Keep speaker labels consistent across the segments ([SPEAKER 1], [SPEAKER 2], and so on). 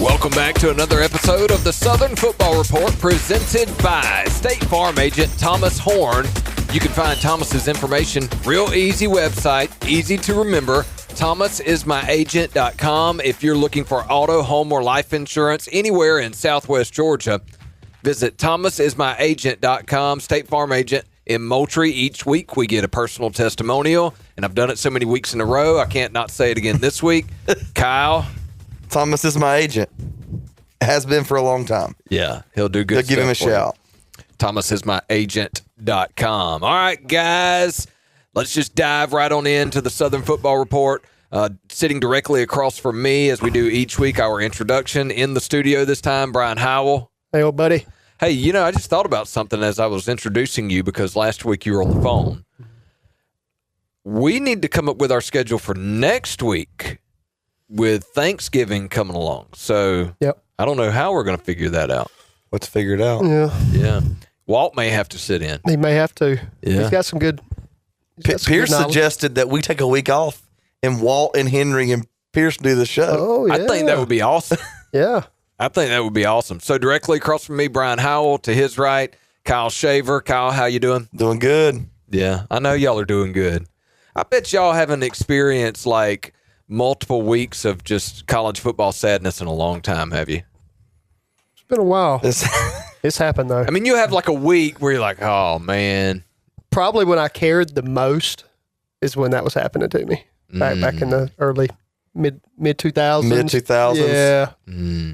[SPEAKER 1] Welcome back to another episode of the Southern Football Report presented by State Farm agent Thomas Horn. You can find Thomas's information, real easy website, easy to remember, thomasismyagent.com. If you're looking for auto, home, or life insurance anywhere in Southwest Georgia, visit thomasismyagent.com. State Farm agent in Moultrie. Each week we get a personal testimonial, and I've done it so many weeks in a row, I can't not say it again this week. Kyle.
[SPEAKER 2] Thomas is my agent. Has been for a long time.
[SPEAKER 1] Yeah, he'll do good stuff.
[SPEAKER 2] Give him a shout.
[SPEAKER 1] thomasismyagent.com. All right, guys, let's just dive right on into the Southern Football Report. Sitting directly across from me, as we do each week, our introduction in the studio this time, Brian Howell.
[SPEAKER 3] Hey, old buddy.
[SPEAKER 1] Hey, I just thought about something as I was introducing you because last week you were on the phone. We need to come up with our schedule for next week with Thanksgiving coming along. So I don't know how we're going to figure that out.
[SPEAKER 2] Let's figure it out.
[SPEAKER 1] Yeah. Walt may have to sit in.
[SPEAKER 3] He may have to.
[SPEAKER 1] Yeah.
[SPEAKER 3] He's got some good.
[SPEAKER 2] Pierce suggested that we take a week off and Walt and Henry and Pierce do the show.
[SPEAKER 3] Oh, yeah.
[SPEAKER 1] I think that would be awesome.
[SPEAKER 3] Yeah.
[SPEAKER 1] I think that would be awesome. So directly across from me, Brian Howell. To his right, Kyle Shaver. Kyle, how you doing?
[SPEAKER 2] Doing good.
[SPEAKER 1] Yeah, I know y'all are doing good. I bet y'all haven't experienced like multiple weeks of just college football sadness in a long time, have you?
[SPEAKER 3] It's been a while. It's happened, though.
[SPEAKER 1] I mean, you have like a week where you're like, oh, man.
[SPEAKER 3] Probably when I cared the most is when that was happening to me. Back in the early mid-2000s.
[SPEAKER 2] Mid-2000s.
[SPEAKER 3] Yeah.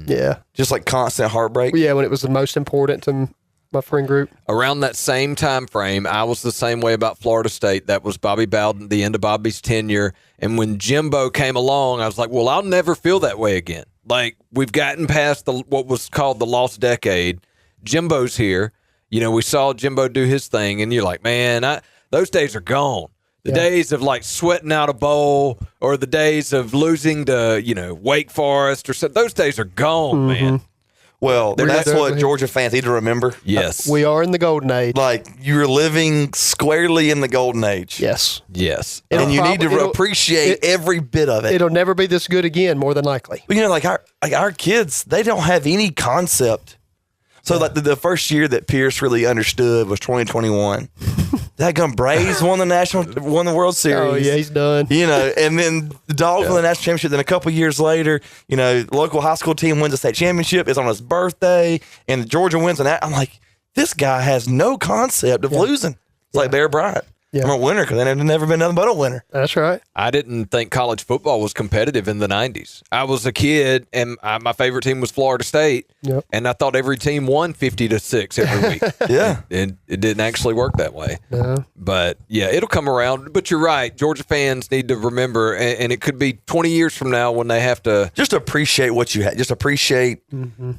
[SPEAKER 3] Yeah.
[SPEAKER 2] Just like constant heartbreak.
[SPEAKER 3] Yeah, when it was the most important to my friend group.
[SPEAKER 1] Around that same time frame, I was the same way about Florida State. That was Bobby Bowden, the end of Bobby's tenure. And when Jimbo came along, I was like, well, I'll never feel that way again. Like, we've gotten past what was called the lost decade. Jimbo's here. We saw Jimbo do his thing, and you're like, man, those days are gone. The days of, like, sweating out a bowl or the days of losing to, Wake Forest or something, those days are gone, man.
[SPEAKER 2] Well, that's what Georgia fans need to remember.
[SPEAKER 1] Yes.
[SPEAKER 3] We are in the golden age.
[SPEAKER 2] Like, you're living squarely in the golden age.
[SPEAKER 3] Yes.
[SPEAKER 1] Yes.
[SPEAKER 2] And you need to appreciate every bit of it.
[SPEAKER 3] It'll never be this good again, more than likely.
[SPEAKER 2] Like our kids, they don't have any concept. So like the first year that Pierce really understood was 2021. That gun Braves won the World Series.
[SPEAKER 3] Oh yeah, he's done.
[SPEAKER 2] And then the Dogs won the national championship. Then a couple years later, the local high school team wins the state championship. It's on his birthday, and Georgia wins. And I'm like, this guy has no concept of losing. It's like Bear Bryant.
[SPEAKER 3] Yeah.
[SPEAKER 2] I'm a winner because they've never been nothing but a winner.
[SPEAKER 3] That's right.
[SPEAKER 1] I didn't think college football was competitive in the 90s. I was a kid, and my favorite team was Florida State, and I thought every team won 50-6 every week.
[SPEAKER 2] Yeah.
[SPEAKER 1] And it didn't actually work that way.
[SPEAKER 3] No.
[SPEAKER 1] But, yeah, it'll come around. But you're right. Georgia fans need to remember, and it could be 20 years from now when they have to.
[SPEAKER 2] Just appreciate what you had. Just appreciate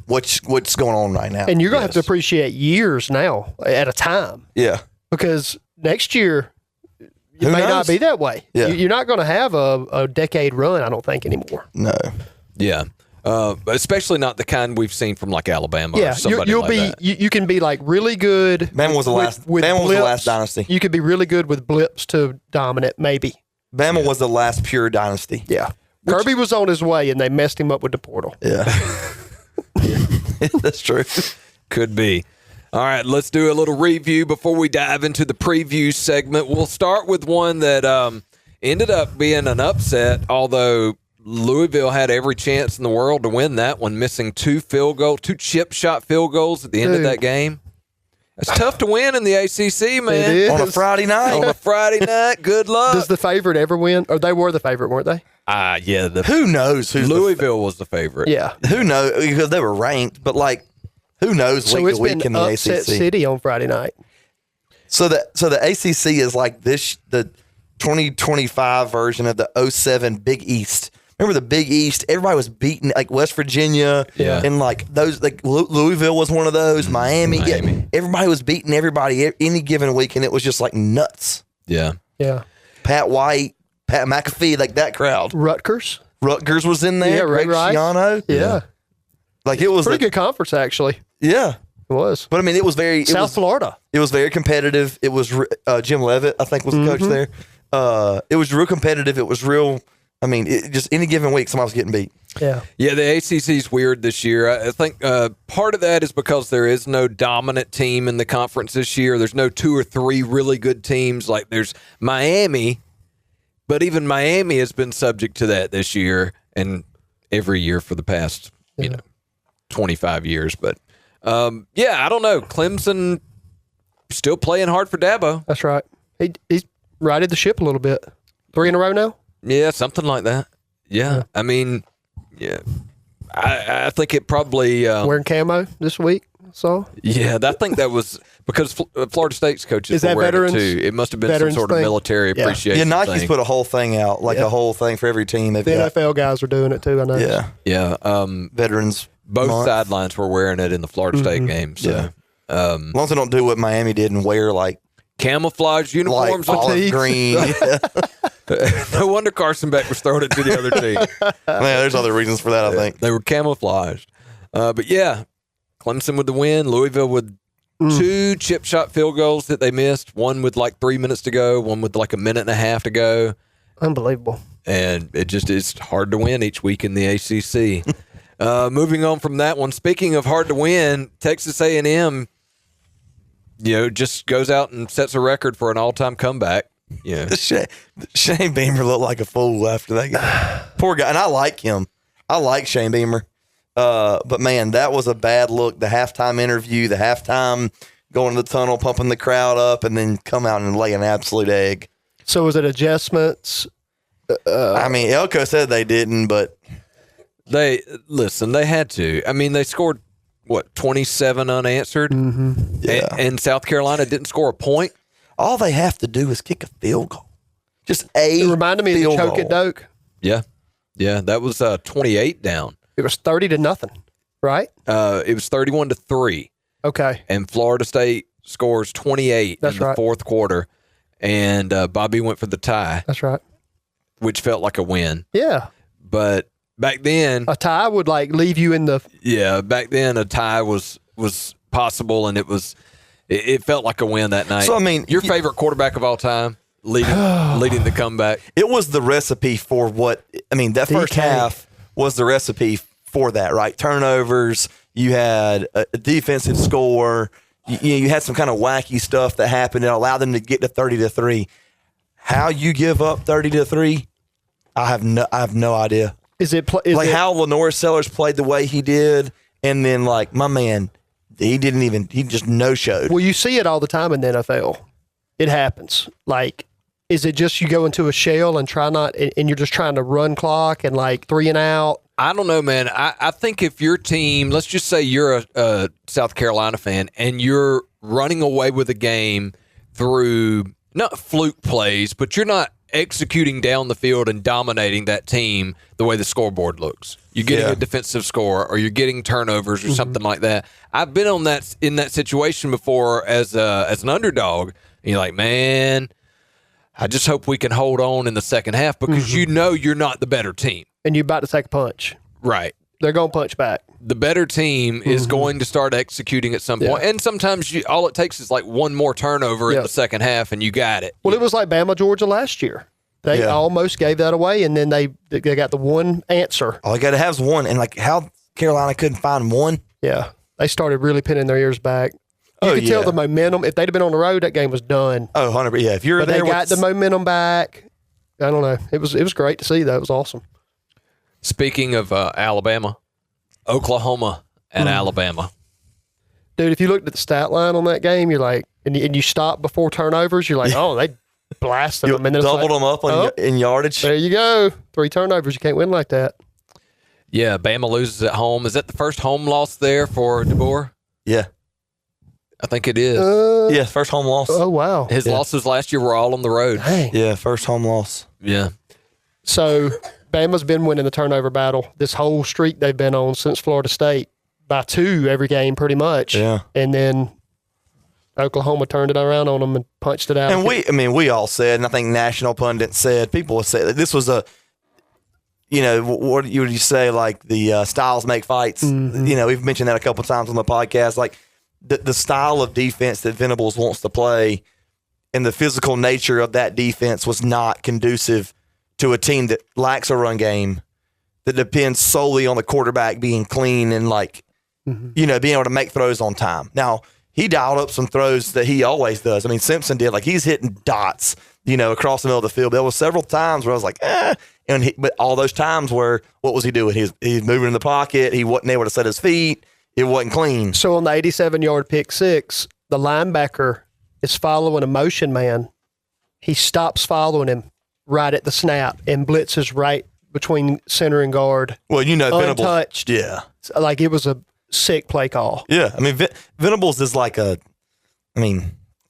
[SPEAKER 2] what's going on right now.
[SPEAKER 3] And you're going to have to appreciate years now at a time.
[SPEAKER 2] Yeah.
[SPEAKER 3] Because next year, it may not be that way.
[SPEAKER 2] Yeah.
[SPEAKER 3] You're not going to have a decade run, I don't think, anymore.
[SPEAKER 2] No.
[SPEAKER 1] Yeah. Especially not the kind we've seen from like Alabama or
[SPEAKER 3] Yeah,
[SPEAKER 1] somebody
[SPEAKER 3] you'll
[SPEAKER 1] like
[SPEAKER 3] be.
[SPEAKER 1] that.
[SPEAKER 3] You can be like really good.
[SPEAKER 2] Bama was the last. Bama was the last dynasty.
[SPEAKER 3] You could be really good with blips to dominant, maybe.
[SPEAKER 2] Bama was the last pure dynasty.
[SPEAKER 3] Yeah. Kirby was on his way, and they messed him up with the portal.
[SPEAKER 2] Yeah. That's true.
[SPEAKER 1] Could be. All right, let's do a little review before we dive into the preview segment. We'll start with one that ended up being an upset, although Louisville had every chance in the world to win that one, missing two chip shot field goals at the end of that game. It's tough to win in the ACC, man.
[SPEAKER 3] It is.
[SPEAKER 2] On a Friday night.
[SPEAKER 1] On a Friday night, good luck.
[SPEAKER 3] Does the favorite ever win? Or they were the favorite, weren't they?
[SPEAKER 1] Yeah.
[SPEAKER 2] Who knows who's
[SPEAKER 1] Louisville was the favorite.
[SPEAKER 3] Yeah.
[SPEAKER 2] Who knows? Because they were ranked, but like, who knows week to week in the ACC?
[SPEAKER 3] So it's been upset city on Friday night.
[SPEAKER 2] So the ACC is like the 2025 version of the 07 Big East. Remember the Big East? Everybody was beating like West Virginia, and like those. Like Louisville was one of those. Miami. Yeah, everybody was beating everybody any given week, and it was just like nuts.
[SPEAKER 1] Yeah.
[SPEAKER 2] Pat White, Pat McAfee, like that crowd.
[SPEAKER 3] Rutgers
[SPEAKER 2] was in there.
[SPEAKER 3] Yeah,
[SPEAKER 2] Greg Schiano.
[SPEAKER 3] Yeah.
[SPEAKER 2] Like it was
[SPEAKER 3] pretty good conference actually.
[SPEAKER 2] Yeah.
[SPEAKER 3] It was.
[SPEAKER 2] But I mean, it was very
[SPEAKER 3] South Florida.
[SPEAKER 2] It was very competitive. It was Jim Leavitt, I think, was the coach there. It was real competitive. It was real I mean, just any given week, somebody's getting beat.
[SPEAKER 3] Yeah.
[SPEAKER 1] Yeah, the ACC's weird this year. I think part of that is because there is no dominant team in the conference this year. There's no 2 or 3 really good teams. Like there's Miami, but even Miami has been subject to that this year and every year for the past, 25 years. But, I don't know. Clemson still playing hard for Dabo.
[SPEAKER 3] That's right. He's righted the ship a little bit. 3 in a row now?
[SPEAKER 1] Yeah, something like that. Yeah. I mean, I think it probably
[SPEAKER 3] wearing camo this week. So
[SPEAKER 1] I think that was because Florida State's coaches
[SPEAKER 3] is that
[SPEAKER 1] were wearing
[SPEAKER 3] veterans?
[SPEAKER 1] it too. It must have been some sort of
[SPEAKER 3] thing?
[SPEAKER 1] military appreciation.
[SPEAKER 2] Yeah, Nike's
[SPEAKER 1] thing.
[SPEAKER 2] put a whole thing out, like a whole thing for every team.
[SPEAKER 3] The NFL guys are doing it too. I know.
[SPEAKER 2] Yeah.
[SPEAKER 3] Veterans.
[SPEAKER 1] Both
[SPEAKER 2] month.
[SPEAKER 1] sidelines were wearing it in the Florida State game. So
[SPEAKER 2] as long as they don't do what Miami did and wear like
[SPEAKER 1] camouflage uniforms,
[SPEAKER 2] like olive green.
[SPEAKER 1] No wonder Carson Beck was throwing it to the other team.
[SPEAKER 2] Man, there's other reasons for that, I think.
[SPEAKER 1] They were camouflaged. But Clemson with the win. Louisville with 2 chip shot field goals that they missed. One with like 3 minutes to go. One with like a minute and a half to go.
[SPEAKER 3] Unbelievable.
[SPEAKER 1] And it just is hard to win each week in the ACC. Moving on from that one. Speaking of hard to win, Texas A&M, just goes out and sets a record for an all-time comeback. Yeah,
[SPEAKER 2] Shane Beamer looked like a fool after that game. Poor guy, and I like him. I like Shane Beamer, but man, that was a bad look. The halftime interview, the halftime going to the tunnel, pumping the crowd up, and then come out and lay an absolute egg.
[SPEAKER 3] So was it adjustments?
[SPEAKER 2] I mean, Elko said they didn't, but
[SPEAKER 1] they had to. I mean, they scored 27 unanswered, and South Carolina didn't score a point.
[SPEAKER 2] All they have to do is kick a field goal. Just a
[SPEAKER 3] It reminded me of the choke at Doak.
[SPEAKER 1] Yeah, that was 28 down.
[SPEAKER 3] It was 30-0, right?
[SPEAKER 1] It was 31-3.
[SPEAKER 3] Okay.
[SPEAKER 1] And Florida State scores 28 in the fourth quarter, and Bobby went for the tie.
[SPEAKER 3] That's right.
[SPEAKER 1] Which felt like a win.
[SPEAKER 3] Yeah.
[SPEAKER 1] But back then,
[SPEAKER 3] a tie would like leave you in the.
[SPEAKER 1] Yeah, back then a tie was possible, and it felt like a win that night.
[SPEAKER 2] So I mean,
[SPEAKER 1] your favorite quarterback of all time leading the comeback.
[SPEAKER 2] It was the recipe for what I mean. That first half was the recipe for that, right? Turnovers. You had a defensive score. You had some kind of wacky stuff that happened that allowed them to get to 30-3. How you give up 30-3? I have no idea.
[SPEAKER 3] Is it
[SPEAKER 2] how Lenore Sellers played the way he did, and then like my man, he just no-showed.
[SPEAKER 3] Well, you see it all the time in the NFL. It happens. Like, is it just you go into a shell and and you're just trying to run clock and like 3 and out?
[SPEAKER 1] I don't know, man. I think if your team, let's just say you're a South Carolina fan and you're running away with a game through not fluke plays, but you're not executing down the field and dominating that team the way the scoreboard looks. You're getting a defensive score, or you're getting turnovers, or something like that. I've been in that situation before as an underdog. And you're like, man, I just hope we can hold on in the second half because you know you're not the better team,
[SPEAKER 3] and you're about to take a punch.
[SPEAKER 1] Right?
[SPEAKER 3] They're going to punch back.
[SPEAKER 1] The better team is going to start executing at some point. And sometimes all it takes is like one more turnover in the second half and you got it.
[SPEAKER 3] Well, it was like Bama, Georgia last year. They almost gave that away, and then they got the one answer.
[SPEAKER 2] All you got to have is one. And like how Carolina couldn't find one.
[SPEAKER 3] Yeah. They started really pinning their ears back. You could tell the momentum. If they'd have been on the road, that game was done.
[SPEAKER 2] Oh, 100%. Yeah, if you're
[SPEAKER 3] but
[SPEAKER 2] there,
[SPEAKER 3] they got the momentum back. I don't know. It was great to see. That was awesome.
[SPEAKER 1] Speaking of Alabama, Oklahoma and Alabama.
[SPEAKER 3] Dude, if you looked at the stat line on that game, you're like, and you stop before turnovers, you're like, oh, they blasted them. And then
[SPEAKER 2] doubled them up in yardage.
[SPEAKER 3] There you go. 3 turnovers. You can't win like that.
[SPEAKER 1] Yeah, Bama loses at home. Is that the first home loss there for DeBoer?
[SPEAKER 2] Yeah.
[SPEAKER 1] I think it is.
[SPEAKER 2] Yeah, first home loss.
[SPEAKER 3] Oh, wow.
[SPEAKER 1] His losses last year were all on the road.
[SPEAKER 3] Dang.
[SPEAKER 2] Yeah, first home loss.
[SPEAKER 1] Yeah.
[SPEAKER 3] So Bama's been winning the turnover battle this whole streak they've been on since Florida State by 2 every game pretty much.
[SPEAKER 2] Yeah.
[SPEAKER 3] And then Oklahoma turned it around on them and punched it out.
[SPEAKER 2] And we all said, and I think national pundits said, people have said that this was what would you say, like the styles make fights. We've mentioned that a couple times on the podcast, like the style of defense that Venables wants to play and the physical nature of that defense was not conducive to a team that lacks a run game that depends solely on the quarterback being clean and being able to make throws on time. Now, he dialed up some throws that he always does. I mean, Simpson did. He's hitting dots, across the middle of the field. There was several times where I was like, but all those times where, what was he doing? He's moving in the pocket. He wasn't able to set his feet. It wasn't clean.
[SPEAKER 3] So on the 87-yard pick six, the linebacker is following a motion man. He stops following him right at the snap and blitzes right between center and guard.
[SPEAKER 2] Well, Venables.
[SPEAKER 3] Untouched.
[SPEAKER 2] Yeah.
[SPEAKER 3] It was a sick play call.
[SPEAKER 2] Yeah. I mean, Venables is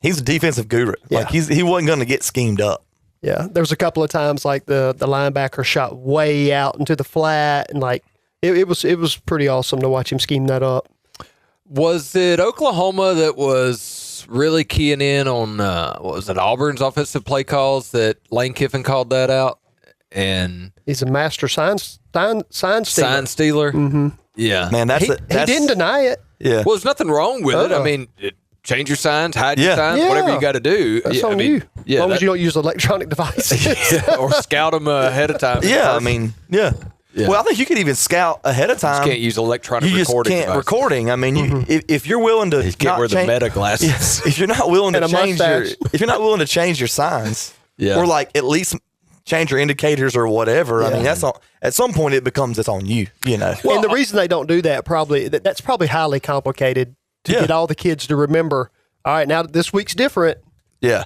[SPEAKER 2] he's a defensive guru.
[SPEAKER 3] Yeah.
[SPEAKER 2] He wasn't going to get schemed up.
[SPEAKER 3] Yeah. There was a couple of times the linebacker shot way out into the flat, and it was pretty awesome to watch him scheme that up.
[SPEAKER 1] Was it Oklahoma that was really keying in on Auburn's offensive play calls that Lane Kiffin called that out? And
[SPEAKER 3] he's a master sign stealer.
[SPEAKER 1] Sign stealer.
[SPEAKER 3] Mm-hmm.
[SPEAKER 1] Yeah,
[SPEAKER 3] man. He didn't deny it.
[SPEAKER 2] Yeah.
[SPEAKER 1] Well, there's nothing wrong with it. I mean, change your signs, hide your signs, whatever you got to do.
[SPEAKER 3] That's on you.
[SPEAKER 1] Yeah,
[SPEAKER 3] as long as you don't use electronic devices.
[SPEAKER 1] or scout them ahead of time.
[SPEAKER 2] Yeah, Yeah. Well, I think you could even scout ahead of time.
[SPEAKER 1] You just can't use electronic recording.
[SPEAKER 2] You just can't recording. I mean, if you're willing to
[SPEAKER 1] can't wear the meta glasses.
[SPEAKER 2] If you're not willing to change your signs, or at least change your indicators or whatever. I mean, that's all. At some point, it's on you.
[SPEAKER 3] Well, and the reason they don't do that that's probably highly complicated to get all the kids to remember. All right, now this week's different.
[SPEAKER 2] Yeah,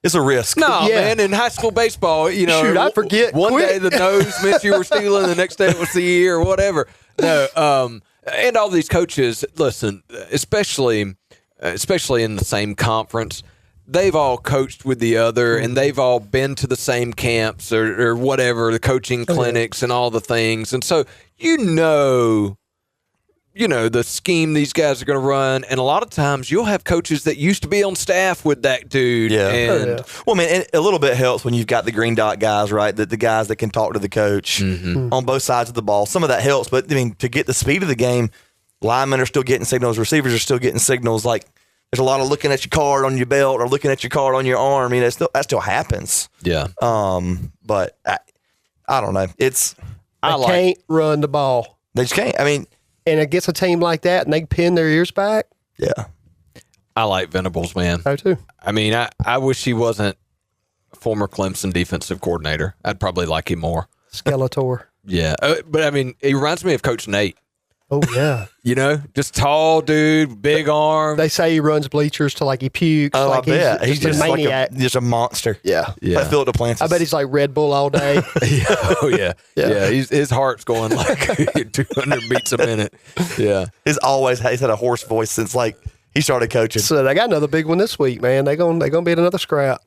[SPEAKER 2] it's a risk.
[SPEAKER 1] No, man. In high school baseball,
[SPEAKER 3] shoot, I forget.
[SPEAKER 1] One day the nose meant you were stealing, the next day it was the ear or whatever. No, and all these coaches, listen, especially in the same conference, they've all coached with the other, and they've all been to the same camps or whatever, the coaching clinics and all the things, and so the scheme these guys are going to run, and a lot of times you'll have coaches that used to be on staff with that dude.
[SPEAKER 2] Yeah.
[SPEAKER 1] And
[SPEAKER 2] well, man, a little bit helps when you've got the green dot guys, right? The guys that can talk to the coach on both sides of the ball. Some of that helps, but to get the speed of the game, linemen are still getting signals, receivers are still getting signals. There's a lot of looking at your card on your belt or looking at your card on your arm. That still happens.
[SPEAKER 1] Yeah.
[SPEAKER 2] But I don't know.
[SPEAKER 3] They can't run the ball.
[SPEAKER 2] They just can't. I mean.
[SPEAKER 3] And against a team like that, and they pin their ears back.
[SPEAKER 2] Yeah.
[SPEAKER 1] I like Venables, man.
[SPEAKER 3] I too.
[SPEAKER 1] I mean, I wish he wasn't a former Clemson defensive coordinator. I'd probably like him more.
[SPEAKER 3] Skeletor.
[SPEAKER 1] Yeah. But, I mean, he reminds me of Coach Nate.
[SPEAKER 3] Oh, yeah.
[SPEAKER 1] Just tall dude, big arm.
[SPEAKER 3] They say he runs bleachers till he pukes.
[SPEAKER 2] Oh, I bet. He's
[SPEAKER 3] just a maniac.
[SPEAKER 2] Just a monster.
[SPEAKER 3] Yeah.
[SPEAKER 2] Like Philip DePlantis.
[SPEAKER 3] I bet he's like Red Bull all day.
[SPEAKER 1] Oh, yeah. Yeah. His heart's going 200 beats a minute. Yeah.
[SPEAKER 2] He's had a hoarse voice since he started coaching.
[SPEAKER 3] So they got another big one this week, man. They're gonna be at another scrap.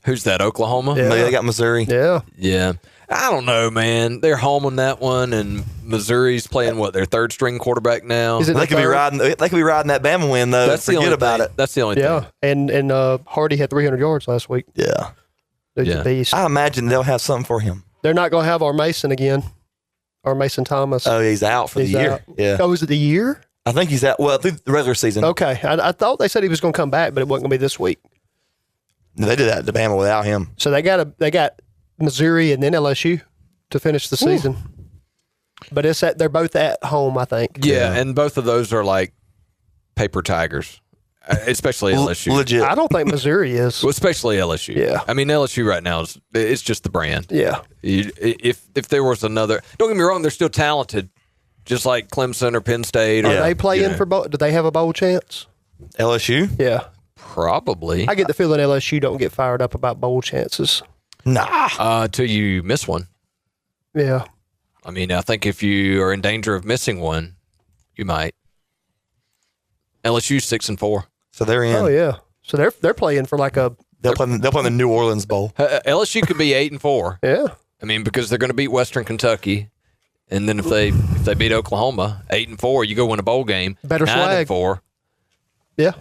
[SPEAKER 1] Who's that, Oklahoma?
[SPEAKER 2] Yeah. They got Missouri.
[SPEAKER 3] Yeah.
[SPEAKER 1] Yeah. I don't know, man. They're home on that one, and Missouri's playing their third string quarterback now.
[SPEAKER 2] They could be riding that Bama win though. Forget about it.
[SPEAKER 1] That's the only thing.
[SPEAKER 3] Yeah, and Hardy had 300 yards last week.
[SPEAKER 2] Yeah,
[SPEAKER 3] Dude's a beast.
[SPEAKER 2] I imagine they'll have something for him.
[SPEAKER 3] They're not going to have our Mason again, our Mason Thomas.
[SPEAKER 2] Oh, he's out for the year.
[SPEAKER 3] Out.
[SPEAKER 2] Yeah.
[SPEAKER 3] Oh, is it the year?
[SPEAKER 2] I think he's out. Well, through the regular season.
[SPEAKER 3] Okay, I thought they said he was going to come back, but it wasn't going to be this week.
[SPEAKER 2] No, they did that to Bama without him.
[SPEAKER 3] So they got Missouri and then LSU to finish the season. But they're both at home, I think.
[SPEAKER 1] Yeah, and both of those are paper tigers, especially LSU.
[SPEAKER 2] Legit.
[SPEAKER 3] I don't think Missouri is.
[SPEAKER 1] Well, especially LSU.
[SPEAKER 3] Yeah.
[SPEAKER 1] I mean, LSU right now it's just the brand.
[SPEAKER 3] Yeah.
[SPEAKER 1] If there was another, don't get me wrong, they're still talented, just like Clemson or Penn State.
[SPEAKER 3] Are they playing for bowl? Do they have a bowl chance?
[SPEAKER 2] LSU?
[SPEAKER 3] Yeah.
[SPEAKER 1] Probably.
[SPEAKER 3] I get the feeling LSU don't get fired up about bowl chances.
[SPEAKER 2] Nah.
[SPEAKER 1] Till you miss one.
[SPEAKER 3] Yeah.
[SPEAKER 1] I mean, I think if you are in danger of missing one, you might. LSU's 6-4.
[SPEAKER 2] So they're in.
[SPEAKER 3] Oh yeah. So they're playing for
[SPEAKER 2] they'll play the New Orleans Bowl.
[SPEAKER 1] LSU could be 8-4.
[SPEAKER 3] Yeah.
[SPEAKER 1] I mean, because they're going to beat Western Kentucky, and then if they beat Oklahoma, 8-4, you go win a bowl game.
[SPEAKER 3] Better
[SPEAKER 1] 9-4.
[SPEAKER 3] Yeah.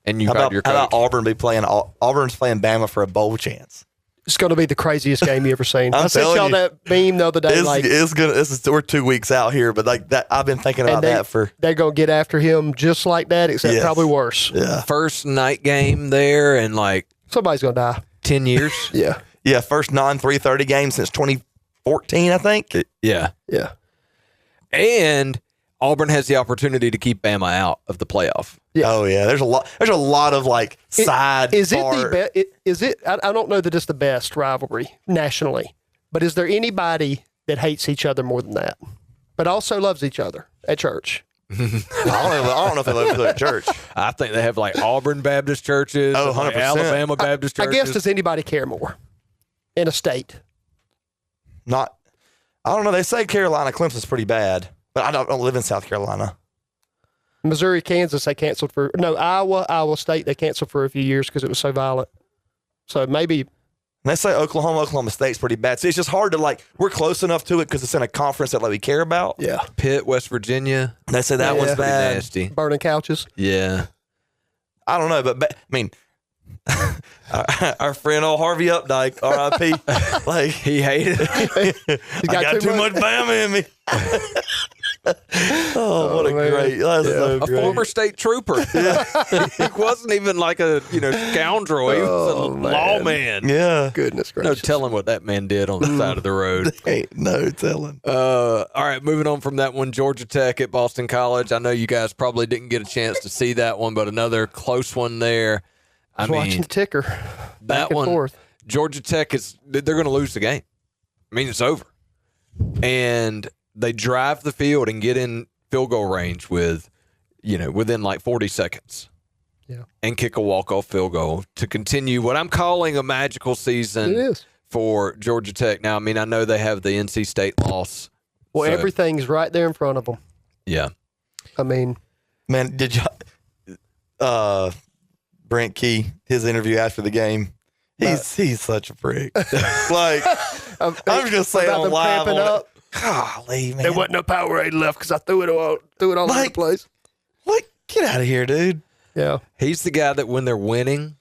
[SPEAKER 1] And you got your coach.
[SPEAKER 2] How about Auburn be playing? Auburn's playing Bama for a bowl chance.
[SPEAKER 3] It's going to be the craziest game you ever seen. I sent
[SPEAKER 2] telling
[SPEAKER 3] y'all
[SPEAKER 2] you.
[SPEAKER 3] that meme the other day.
[SPEAKER 2] We're 2 weeks out here, but that I've been thinking about that for.
[SPEAKER 3] They're going to get after him just like that, except probably worse.
[SPEAKER 2] Yeah.
[SPEAKER 1] First night game there in
[SPEAKER 3] Somebody's going to die.
[SPEAKER 1] 10 years.
[SPEAKER 3] Yeah.
[SPEAKER 2] Yeah, first non-3:30 game since 2014, I think.
[SPEAKER 1] Yeah.
[SPEAKER 3] Yeah.
[SPEAKER 1] And Auburn has the opportunity to keep Bama out of the playoff.
[SPEAKER 3] Yeah.
[SPEAKER 2] Oh yeah, there's a lot of like side.
[SPEAKER 3] Is it
[SPEAKER 2] part.
[SPEAKER 3] the best? Is it? I don't know that it's the best rivalry nationally, but is there anybody that hates each other more than that, but also loves each other at church?
[SPEAKER 2] I don't know if they love each other at church.
[SPEAKER 1] I think they have like Auburn Baptist churches,
[SPEAKER 2] Oh,
[SPEAKER 1] and, like
[SPEAKER 2] 100%.
[SPEAKER 1] Alabama Baptist
[SPEAKER 3] I
[SPEAKER 1] churches.
[SPEAKER 3] guess, does anybody care more in a state?
[SPEAKER 2] Not. I don't know. They say Carolina, Clemson's pretty bad, but I don't live in South Carolina.
[SPEAKER 3] Missouri, Kansas, they canceled for Iowa State. They canceled for a few years because it was so violent. So maybe.
[SPEAKER 2] And they say Oklahoma State's pretty bad. So it's just hard to like. We're close enough to it because it's in a conference that like we care about.
[SPEAKER 3] Yeah.
[SPEAKER 1] Pitt, West Virginia.
[SPEAKER 2] And they say that one's
[SPEAKER 1] Pretty
[SPEAKER 2] bad.
[SPEAKER 1] nasty.
[SPEAKER 3] Burning couches.
[SPEAKER 1] Yeah.
[SPEAKER 2] I don't know, but I mean, our friend old Harvey Updike, R.I.P. Like
[SPEAKER 1] He hated it.
[SPEAKER 3] He's
[SPEAKER 2] I got too much Bama in me. Oh, what a
[SPEAKER 3] man.
[SPEAKER 2] great! That's so
[SPEAKER 1] A
[SPEAKER 2] great.
[SPEAKER 1] former state trooper. He wasn't even like a scoundrel. He was a lawman.
[SPEAKER 2] Yeah,
[SPEAKER 3] Goodness
[SPEAKER 1] No
[SPEAKER 3] gracious.
[SPEAKER 1] telling what that man did on the side of the road.
[SPEAKER 2] ain't no telling.
[SPEAKER 1] All right, moving on from that one, Georgia Tech at Boston College. I know you guys probably didn't get a chance to see that one, but another close one there. I
[SPEAKER 3] Watching
[SPEAKER 1] mean,
[SPEAKER 3] the ticker.
[SPEAKER 1] that
[SPEAKER 3] Back and
[SPEAKER 1] one,
[SPEAKER 3] forth.
[SPEAKER 1] Georgia Tech they're going to lose the game. I mean, it's over. And they drive the field and get in field goal range within like 40 seconds.
[SPEAKER 3] Yeah.
[SPEAKER 1] And kick a walk-off field goal to continue what I'm calling a magical season
[SPEAKER 3] It is.
[SPEAKER 1] for Georgia Tech. Now, I mean, I know they have the NC State loss.
[SPEAKER 3] Well,
[SPEAKER 1] so-
[SPEAKER 3] everything's right there in front of them.
[SPEAKER 1] Yeah.
[SPEAKER 3] I mean,
[SPEAKER 2] Man, did you? Brent Key, his interview after the game. He's such a prick. Like I'm just gonna say it
[SPEAKER 3] about
[SPEAKER 2] on
[SPEAKER 3] them
[SPEAKER 2] live.
[SPEAKER 3] cramping
[SPEAKER 2] On
[SPEAKER 3] up.
[SPEAKER 2] Golly, man.
[SPEAKER 3] There wasn't no Powerade left because I threw it all over the
[SPEAKER 2] Like-
[SPEAKER 3] place.
[SPEAKER 2] Like, get out of here, dude.
[SPEAKER 3] Yeah.
[SPEAKER 1] He's the guy that when they're winning,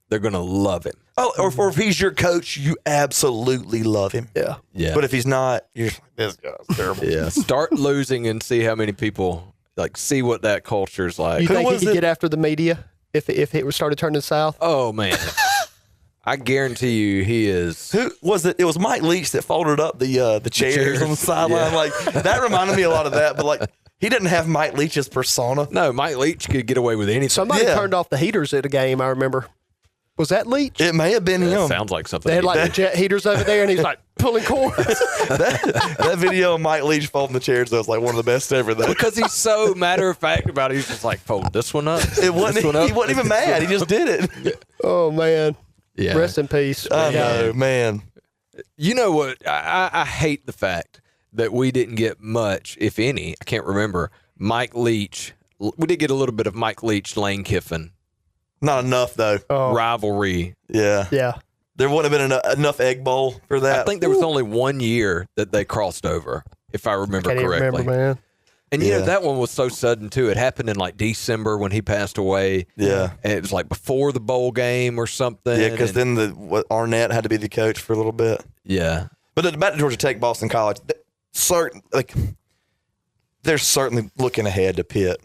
[SPEAKER 1] they're going to love him.
[SPEAKER 2] Oh, or if he's your coach, you absolutely love him.
[SPEAKER 3] Yeah.
[SPEAKER 1] Yeah.
[SPEAKER 2] But if he's not, you're just like, this guy's terrible.
[SPEAKER 1] yeah. Start losing and see how many people see what that culture's like.
[SPEAKER 3] You think he
[SPEAKER 2] was
[SPEAKER 3] could
[SPEAKER 2] it?
[SPEAKER 3] get after the media if it started turning south?
[SPEAKER 1] Oh, man. I guarantee you he is.
[SPEAKER 2] Who was it? It was Mike Leach that folded up the chairs on the sideline.
[SPEAKER 1] Yeah.
[SPEAKER 2] Like that reminded me a lot of that. But like he didn't have Mike Leach's persona.
[SPEAKER 1] No, Mike Leach could get away with anything.
[SPEAKER 3] Somebody
[SPEAKER 2] Yeah.
[SPEAKER 3] turned off the heaters at a game, I remember. Was that Leach?
[SPEAKER 2] It may have been
[SPEAKER 1] That
[SPEAKER 2] him.
[SPEAKER 1] sounds like something.
[SPEAKER 3] They had
[SPEAKER 1] he
[SPEAKER 3] like
[SPEAKER 1] did.
[SPEAKER 3] the jet heaters over there, and he's like pulling cords.
[SPEAKER 2] That video of Mike Leach folding the chairs was like one of the best ever. Though
[SPEAKER 1] Because he's so matter of fact about it. He's just like, fold this one up.
[SPEAKER 2] it wasn't.
[SPEAKER 1] this one up.
[SPEAKER 2] He wasn't even mad. He just did it.
[SPEAKER 3] Oh man!
[SPEAKER 1] Yeah.
[SPEAKER 3] Rest in peace.
[SPEAKER 2] I
[SPEAKER 3] Yeah.
[SPEAKER 2] know, man.
[SPEAKER 1] You know what? I hate the fact that we didn't get much, if any. I can't remember. Mike Leach. We did get a little bit of Mike Leach, Lane Kiffin
[SPEAKER 2] Not enough though.
[SPEAKER 3] Oh,
[SPEAKER 1] rivalry.
[SPEAKER 2] Yeah,
[SPEAKER 3] yeah.
[SPEAKER 2] there wouldn't have been enough egg bowl for that.
[SPEAKER 1] I think there was only 1 year that they crossed over, if I remember
[SPEAKER 3] Can't even
[SPEAKER 1] correctly.
[SPEAKER 3] remember, man.
[SPEAKER 1] And you know,
[SPEAKER 2] Yeah.
[SPEAKER 1] that one was so sudden too. It happened in like December when he passed away.
[SPEAKER 2] Yeah.
[SPEAKER 1] And it was like before the bowl game or something.
[SPEAKER 2] Yeah, because
[SPEAKER 1] and-
[SPEAKER 2] then Arnett had to be the coach for a little bit.
[SPEAKER 1] Yeah.
[SPEAKER 2] But back to Georgia Tech, Boston College. They're certainly looking ahead to Pitt.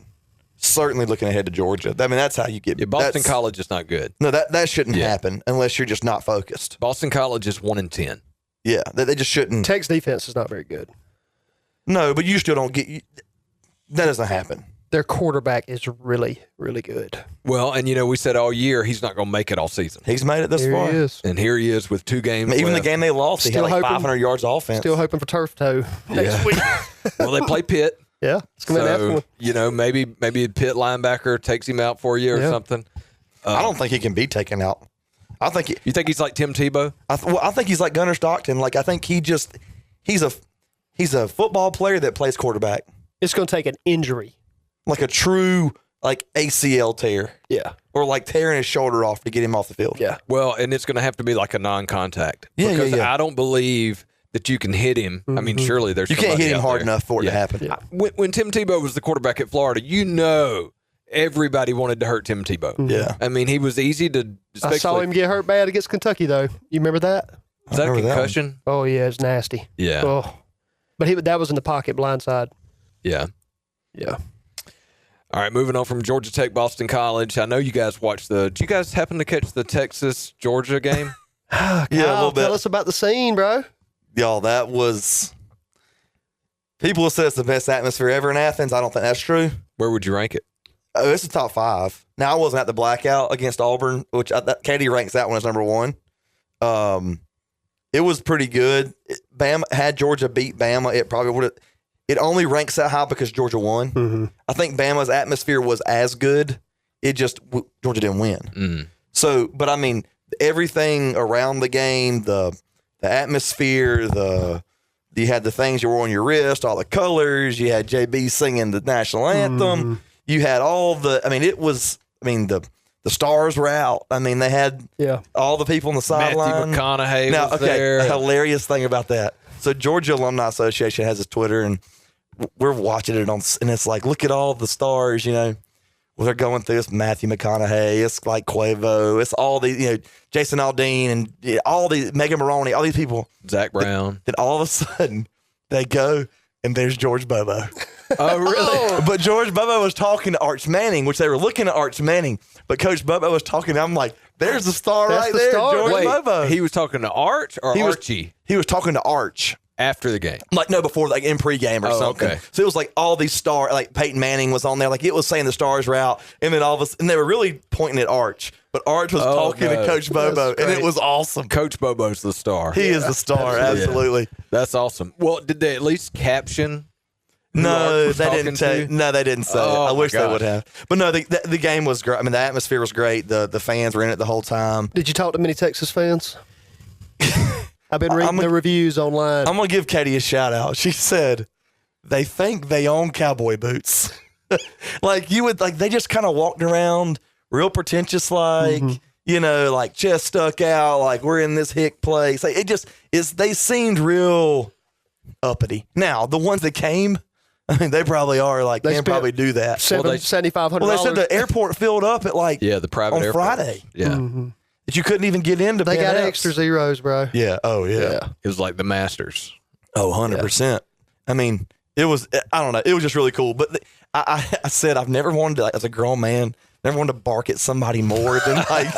[SPEAKER 2] Certainly looking ahead to Georgia. I mean, that's how you get.
[SPEAKER 1] Yeah, Boston
[SPEAKER 2] that's-
[SPEAKER 1] College is not good.
[SPEAKER 2] No, that shouldn't
[SPEAKER 1] Yeah.
[SPEAKER 2] happen unless you're just not focused.
[SPEAKER 1] Boston College is 1-10.
[SPEAKER 2] Yeah, they just shouldn't.
[SPEAKER 3] Tech's defense is not very good.
[SPEAKER 2] No, but you still don't get. That doesn't happen.
[SPEAKER 3] Their quarterback is really, really good.
[SPEAKER 1] Well, and you know, we said all year he's not going to make it all season.
[SPEAKER 2] He's made it this
[SPEAKER 3] There
[SPEAKER 2] far.
[SPEAKER 3] he is.
[SPEAKER 1] And here he is with 2 games
[SPEAKER 2] Even the
[SPEAKER 1] left.
[SPEAKER 2] game they lost, he
[SPEAKER 3] Still
[SPEAKER 2] had like
[SPEAKER 3] hoping-
[SPEAKER 2] 500 yards of offense.
[SPEAKER 3] Still hoping for turf toe next week.
[SPEAKER 1] Well, they play Pitt.
[SPEAKER 3] Yeah, it's gonna be an
[SPEAKER 1] So,
[SPEAKER 3] one.
[SPEAKER 1] you know, maybe a Pitt linebacker takes him out for you or
[SPEAKER 3] Yeah.
[SPEAKER 1] something.
[SPEAKER 2] I don't think he can be taken out. I think
[SPEAKER 1] You think he's like Tim Tebow?
[SPEAKER 2] I think he's like Gunnar Stockton. Like I think he's a football player that plays quarterback,
[SPEAKER 3] It's going to take an injury.
[SPEAKER 2] like a true like ACL tear
[SPEAKER 3] Yeah,
[SPEAKER 2] or like tearing his shoulder off to get him off the field.
[SPEAKER 3] yeah.
[SPEAKER 1] Well, and it's going to have to be like a non-contact.
[SPEAKER 2] Yeah,
[SPEAKER 1] because
[SPEAKER 2] yeah.
[SPEAKER 1] I don't believe that you can hit him. I mean, surely there's
[SPEAKER 2] You can't
[SPEAKER 1] somebody
[SPEAKER 2] hit him
[SPEAKER 1] out
[SPEAKER 2] hard
[SPEAKER 1] there.
[SPEAKER 2] enough for it to
[SPEAKER 1] Yeah.
[SPEAKER 2] happen.
[SPEAKER 3] Yeah.
[SPEAKER 1] When Tim Tebow was the quarterback at Florida, you know, everybody wanted to hurt Tim Tebow.
[SPEAKER 2] Yeah.
[SPEAKER 1] I mean, he was easy to.
[SPEAKER 3] I saw him get hurt bad against Kentucky, though. You remember that?
[SPEAKER 1] Is that a
[SPEAKER 2] I remember that one.
[SPEAKER 1] concussion?
[SPEAKER 3] Oh yeah, it's nasty.
[SPEAKER 1] Yeah.
[SPEAKER 3] Oh, but that was in the pocket, blindside.
[SPEAKER 1] Yeah.
[SPEAKER 3] Yeah.
[SPEAKER 1] All right, moving on from Georgia Tech, Boston College. I know you guys watched did you guys happen to catch the Texas Georgia game?
[SPEAKER 2] Yeah, a little bit.
[SPEAKER 3] Tell us about the scene, bro.
[SPEAKER 2] Y'all, that was. People will say it's the best atmosphere ever in Athens. I don't think that's true.
[SPEAKER 1] Where would you rank it?
[SPEAKER 2] Oh, it's the top 5. Now, I wasn't at the blackout against Auburn, which Katie ranks that one as number 1. It was pretty good. Bama had Georgia beat Bama. It probably would have. It only ranks that high because Georgia won.
[SPEAKER 3] Mm-hmm.
[SPEAKER 2] I think Bama's atmosphere was as good. It just Georgia didn't win.
[SPEAKER 1] Mm.
[SPEAKER 2] So, but I mean, everything around the game, the atmosphere, you had the things you wore on your wrist, all the colors. You had JB singing the national anthem. You had all the. I mean, it was. I mean, the stars were out. I mean, they had all the people on the sideline.
[SPEAKER 1] Matthew McConaughey was there.
[SPEAKER 2] A hilarious thing about that. So Georgia Alumni Association has a Twitter, and we're watching it and it's like, look at all the stars. You know, well, they're going through. It's Matthew McConaughey. It's like Quavo. It's all these. You know, Jason Aldean and all these Megan Maroney. All these people.
[SPEAKER 1] Zach Brown.
[SPEAKER 2] Then all of a sudden they go and there's George Bobo.
[SPEAKER 1] Oh, really?
[SPEAKER 2] But George Bobo was talking to Arch Manning, which they were looking at Arch Manning. But Coach Bobo was talking. I'm like, there's the star right there, George Bobo.
[SPEAKER 1] He was talking to Arch or Archie?
[SPEAKER 2] He was talking to Arch.
[SPEAKER 1] After the game.
[SPEAKER 2] Like, no, before, like in pregame or something.
[SPEAKER 1] Okay.
[SPEAKER 2] So it was like all these stars, like Peyton Manning was on there. Like it was saying the stars were out. And then all of us, and they were really pointing at Arch. But Arch was talking to Coach Bobo, and it was awesome.
[SPEAKER 1] Coach Bobo's the star.
[SPEAKER 2] He is the star, absolutely.
[SPEAKER 1] That's awesome. Well, did they at least caption?
[SPEAKER 2] No, they didn't say. No, they didn't say it. I wish they would have. But no, the game was great. I mean, the atmosphere was great. The fans were in it the whole time.
[SPEAKER 3] Did you talk to many Texas fans? I've been reading the reviews online.
[SPEAKER 2] I'm gonna give Katie a shout out. She said they think they own cowboy boots. Like you would, like they just kind of walked around real pretentious, like you know, like chest stuck out, like we're in this hick place. Like, it just is. They seemed real uppity. Now the ones that came, I mean, they probably are like they can probably do that.
[SPEAKER 3] $7,500.
[SPEAKER 2] Well, they said the airport filled up at like
[SPEAKER 1] the private
[SPEAKER 2] on
[SPEAKER 1] airport.
[SPEAKER 2] Friday.
[SPEAKER 1] Yeah.
[SPEAKER 2] That you couldn't even get into.
[SPEAKER 3] They got extra zeros, bro.
[SPEAKER 2] Yeah. Oh, yeah.
[SPEAKER 1] It was like the Masters.
[SPEAKER 2] Oh, 100%. I mean, it was, I don't know. It was just really cool. But I said I've never wanted to, like, as a grown man, never wanted to bark at somebody more than like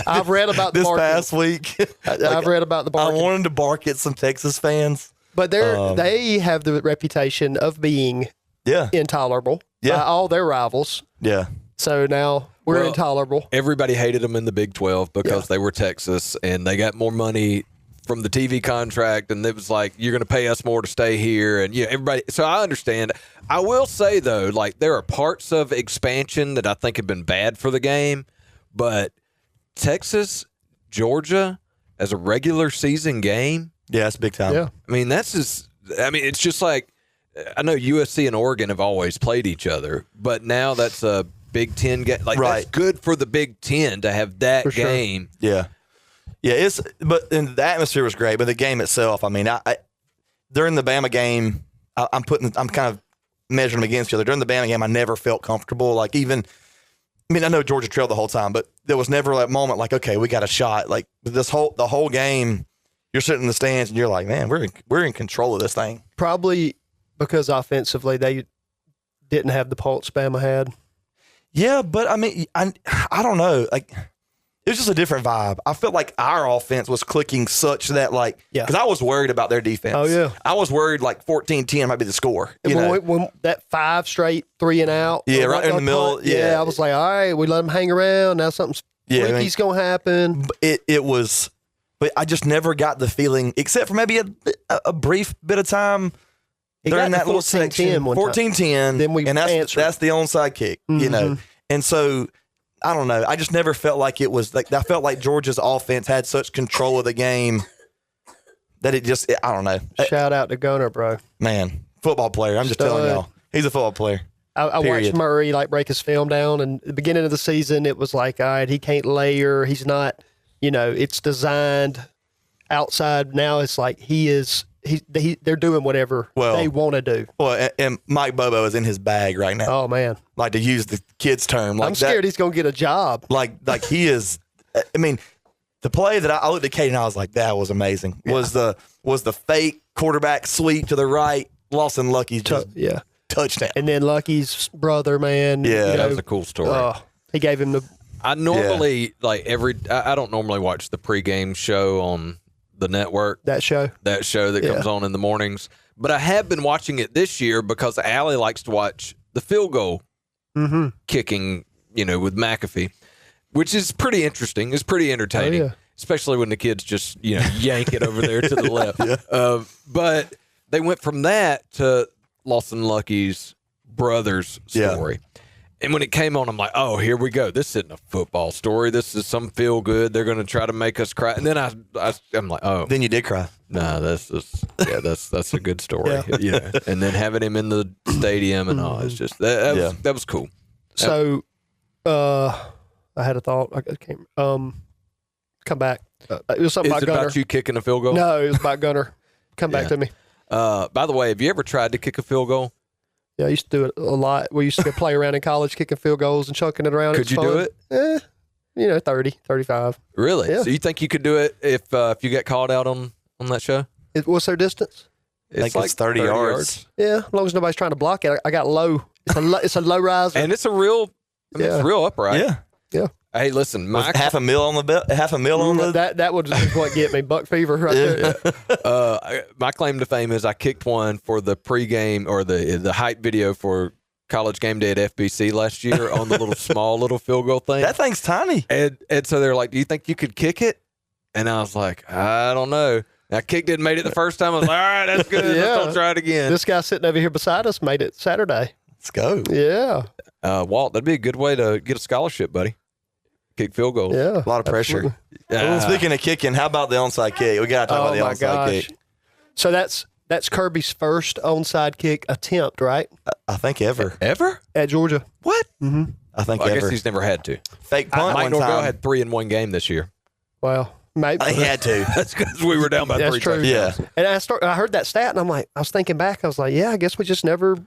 [SPEAKER 3] I've read about
[SPEAKER 2] this
[SPEAKER 3] barking.
[SPEAKER 2] past week.
[SPEAKER 3] I've read about the barking.
[SPEAKER 2] I wanted to bark at some Texas fans.
[SPEAKER 3] But they have the reputation of being intolerable by all their rivals.
[SPEAKER 2] Yeah.
[SPEAKER 3] So now we're intolerable.
[SPEAKER 1] Everybody hated them in the Big 12 because they were Texas and they got more money from the TV contract, and it was like, you're going to pay us more to stay here. And everybody. So I understand. I will say though, like there are parts of expansion that I think have been bad for the game, but Texas, Georgia as a regular season game.
[SPEAKER 2] Yeah, it's big time.
[SPEAKER 3] Yeah.
[SPEAKER 1] I mean, it's just like, I know USC and Oregon have always played each other, but now that's a Big Ten game. Like, that's good for the Big Ten to have that game.
[SPEAKER 2] Yeah. Yeah, and the atmosphere was great, but the game itself, I mean, I during the Bama game, I'm kind of measuring them against each other. During the Bama game, I never felt comfortable. Like I know Georgia trailed the whole time, but there was never that moment like, okay, we got a shot. Like the whole game, you're sitting in the stands and you're like, man, we're in control of this thing.
[SPEAKER 3] Probably because offensively they didn't have the pulse Bama had.
[SPEAKER 2] Yeah, but I mean, I don't know. Like, it was just a different vibe. I felt like our offense was clicking such that, like, because I was worried about their defense.
[SPEAKER 3] Oh, yeah.
[SPEAKER 2] I was worried like 14-10 might be the score.
[SPEAKER 3] When that 5 straight 3 and out.
[SPEAKER 2] Yeah, right in the middle. Yeah.
[SPEAKER 3] I was like, all right, we let them hang around. Now something freaky's going to happen.
[SPEAKER 2] It was, but I just never got the feeling, except for maybe a brief bit of time during that little section. 14-10.
[SPEAKER 3] Then
[SPEAKER 2] that's the onside kick, you know. And so, I don't know. I just never felt like it was like, I felt like Georgia's offense had such control of the game that it just, I don't know.
[SPEAKER 3] Shout out to Gunner, bro.
[SPEAKER 2] Man, football player. I'm just telling y'all. He's a football player.
[SPEAKER 3] I watched Murray break his film down, and at the beginning of the season, it was like, all right, he can't layer. He's not, it's designed outside. Now it's like they're doing whatever they want to do.
[SPEAKER 2] Well, and Mike Bobo is in his bag right now.
[SPEAKER 3] Oh, man.
[SPEAKER 2] Like, to use the kid's term. Like,
[SPEAKER 3] I'm scared he's going to get a job.
[SPEAKER 2] Like he is. I mean, the play that I looked at Katie and I was like, that was amazing. Yeah. Was the fake quarterback sweep to the right, Lawson Lucky's touchdown.
[SPEAKER 3] And then Lucky's brother, man.
[SPEAKER 2] Yeah,
[SPEAKER 1] that was a cool story.
[SPEAKER 3] He gave him the
[SPEAKER 1] I normally I don't normally watch the pregame show on the network.
[SPEAKER 3] That show
[SPEAKER 1] that comes on in the mornings. But I have been watching it this year because Allie likes to watch the field goal kicking, with McAfee, which is pretty interesting. It's pretty entertaining, especially when the kids just, yank it over there to the left. But they went from that to Lawson Lucky's brother's story. And when it came on, I'm like, oh, here we go. This isn't a football story. This is some feel good. They're going to try to make us cry. And then I'm like, oh.
[SPEAKER 2] Then you did cry.
[SPEAKER 1] No, that's a good story. And then having him in the stadium and all, it's just that was cool.
[SPEAKER 3] So, I had a thought. I can't come back. It was something about Gunner.
[SPEAKER 1] About you kicking a field goal?
[SPEAKER 3] No, it was about Gunner. Come back to me.
[SPEAKER 1] By the way, have you ever tried to kick a field goal?
[SPEAKER 3] Yeah, I used to do it a lot. We used to go play around in college, kicking field goals and chunking it around.
[SPEAKER 1] Could you do it?
[SPEAKER 3] 30, 35.
[SPEAKER 1] Really?
[SPEAKER 3] Yeah.
[SPEAKER 1] So you think you could do it if you get called out on that show?
[SPEAKER 3] What's their distance?
[SPEAKER 2] I think it's 30 yards.
[SPEAKER 3] Yeah, as long as nobody's trying to block it. I got low. It's a low riser.
[SPEAKER 1] And it's a real, it's real upright.
[SPEAKER 2] Yeah.
[SPEAKER 1] Hey, listen, Mike.
[SPEAKER 2] $500,000 on the belt. $500,000 on the.
[SPEAKER 3] That would what get me buck fever right there.
[SPEAKER 1] My claim to fame is I kicked one for the pregame or the hype video for College Game Day at FBC last year on the small field goal thing.
[SPEAKER 2] That thing's tiny.
[SPEAKER 1] And so they're like, "Do you think you could kick it?" And I was like, "I don't know." I kicked it and made it the first time. I was like, "All right, that's good. Let's don't try it again."
[SPEAKER 3] This guy sitting over here beside us made it Saturday.
[SPEAKER 2] Let's go.
[SPEAKER 3] Yeah.
[SPEAKER 1] Walt, that'd be a good way to get a scholarship, buddy. Kick field goals.
[SPEAKER 3] Yeah.
[SPEAKER 2] A lot of pressure. Speaking of kicking, how about the onside kick? We got to talk about the onside kick.
[SPEAKER 3] So that's Kirby's first onside kick attempt, right?
[SPEAKER 2] I think ever.
[SPEAKER 1] Ever?
[SPEAKER 3] At Georgia.
[SPEAKER 1] What?
[SPEAKER 3] Mm-hmm.
[SPEAKER 2] I think
[SPEAKER 1] I
[SPEAKER 2] ever.
[SPEAKER 1] guess he's never had to.
[SPEAKER 2] Fake punt
[SPEAKER 1] Mike
[SPEAKER 2] one
[SPEAKER 1] Norvell
[SPEAKER 2] time.
[SPEAKER 1] had 3 in one game this year.
[SPEAKER 3] Well, maybe.
[SPEAKER 2] He had to.
[SPEAKER 1] That's because we were down by 3
[SPEAKER 3] That's true.
[SPEAKER 1] touchdowns.
[SPEAKER 2] Yeah.
[SPEAKER 3] And I heard that stat, and I was thinking back. I was like, I guess we just never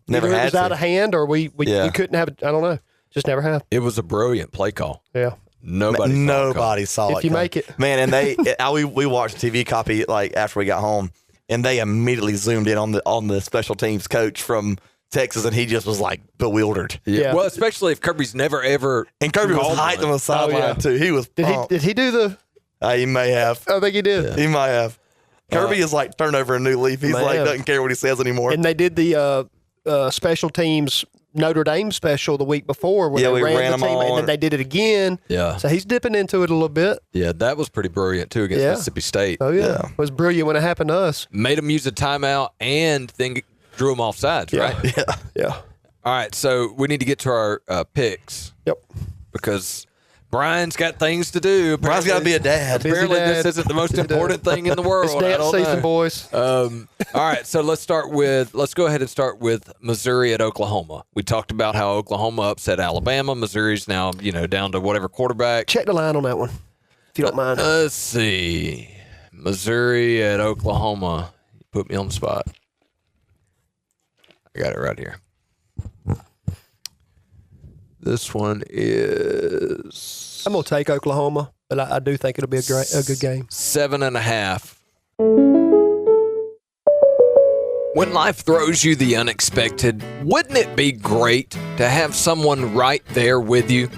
[SPEAKER 2] Never
[SPEAKER 3] either it
[SPEAKER 2] had
[SPEAKER 3] was
[SPEAKER 2] to.
[SPEAKER 3] out of hand, or we couldn't have it. I don't know. Just never have.
[SPEAKER 1] It was a brilliant play call.
[SPEAKER 3] Yeah.
[SPEAKER 1] Nobody
[SPEAKER 2] saw it.
[SPEAKER 3] If you make it.
[SPEAKER 2] Man, and we watched TV copy after we got home, and they immediately zoomed in on the special teams coach from Texas, and he just was like bewildered.
[SPEAKER 3] Yeah.
[SPEAKER 1] Well, especially if Kirby's never ever.
[SPEAKER 2] And Kirby was hyped on the sideline too. He was.
[SPEAKER 3] Did he do the?
[SPEAKER 2] He may have.
[SPEAKER 3] I think he did.
[SPEAKER 2] He might have. Kirby is like turned over a new leaf. He's
[SPEAKER 3] Man.
[SPEAKER 2] doesn't care what he says anymore.
[SPEAKER 3] And they did the special teams Notre Dame special the week before where
[SPEAKER 2] we
[SPEAKER 3] they ran
[SPEAKER 2] ran
[SPEAKER 3] the
[SPEAKER 2] them
[SPEAKER 3] team,
[SPEAKER 2] all
[SPEAKER 3] and then they did it again.
[SPEAKER 1] Yeah.
[SPEAKER 3] So he's dipping into it a little bit.
[SPEAKER 1] Yeah, that was pretty brilliant too against Mississippi State.
[SPEAKER 3] Oh yeah. It was brilliant when it happened to us.
[SPEAKER 1] Made them use a timeout and then drew them off sides, right?
[SPEAKER 3] Yeah.
[SPEAKER 1] All right, so we need to get to our picks.
[SPEAKER 3] Yep.
[SPEAKER 1] Because Brian's got things to do.
[SPEAKER 2] Brian's got to be a dad.
[SPEAKER 1] Apparently,
[SPEAKER 3] dad.
[SPEAKER 1] this isn't the most important thing in the world.
[SPEAKER 3] It's
[SPEAKER 1] I
[SPEAKER 3] dance
[SPEAKER 1] don't
[SPEAKER 3] season,
[SPEAKER 1] know.
[SPEAKER 3] boys.
[SPEAKER 1] All right, so let's go ahead and start with Missouri at Oklahoma. We talked about how Oklahoma upset Alabama. Missouri's now, down to whatever quarterback.
[SPEAKER 3] Check the line on that one, if you don't mind.
[SPEAKER 1] Let's see. Missouri at Oklahoma. You put me on the spot. I got it right here. This one is
[SPEAKER 3] I'm gonna take Oklahoma, but I do think it'll be a good game.
[SPEAKER 1] 7.5. When life throws you the unexpected, wouldn't it be great to have someone right there with you?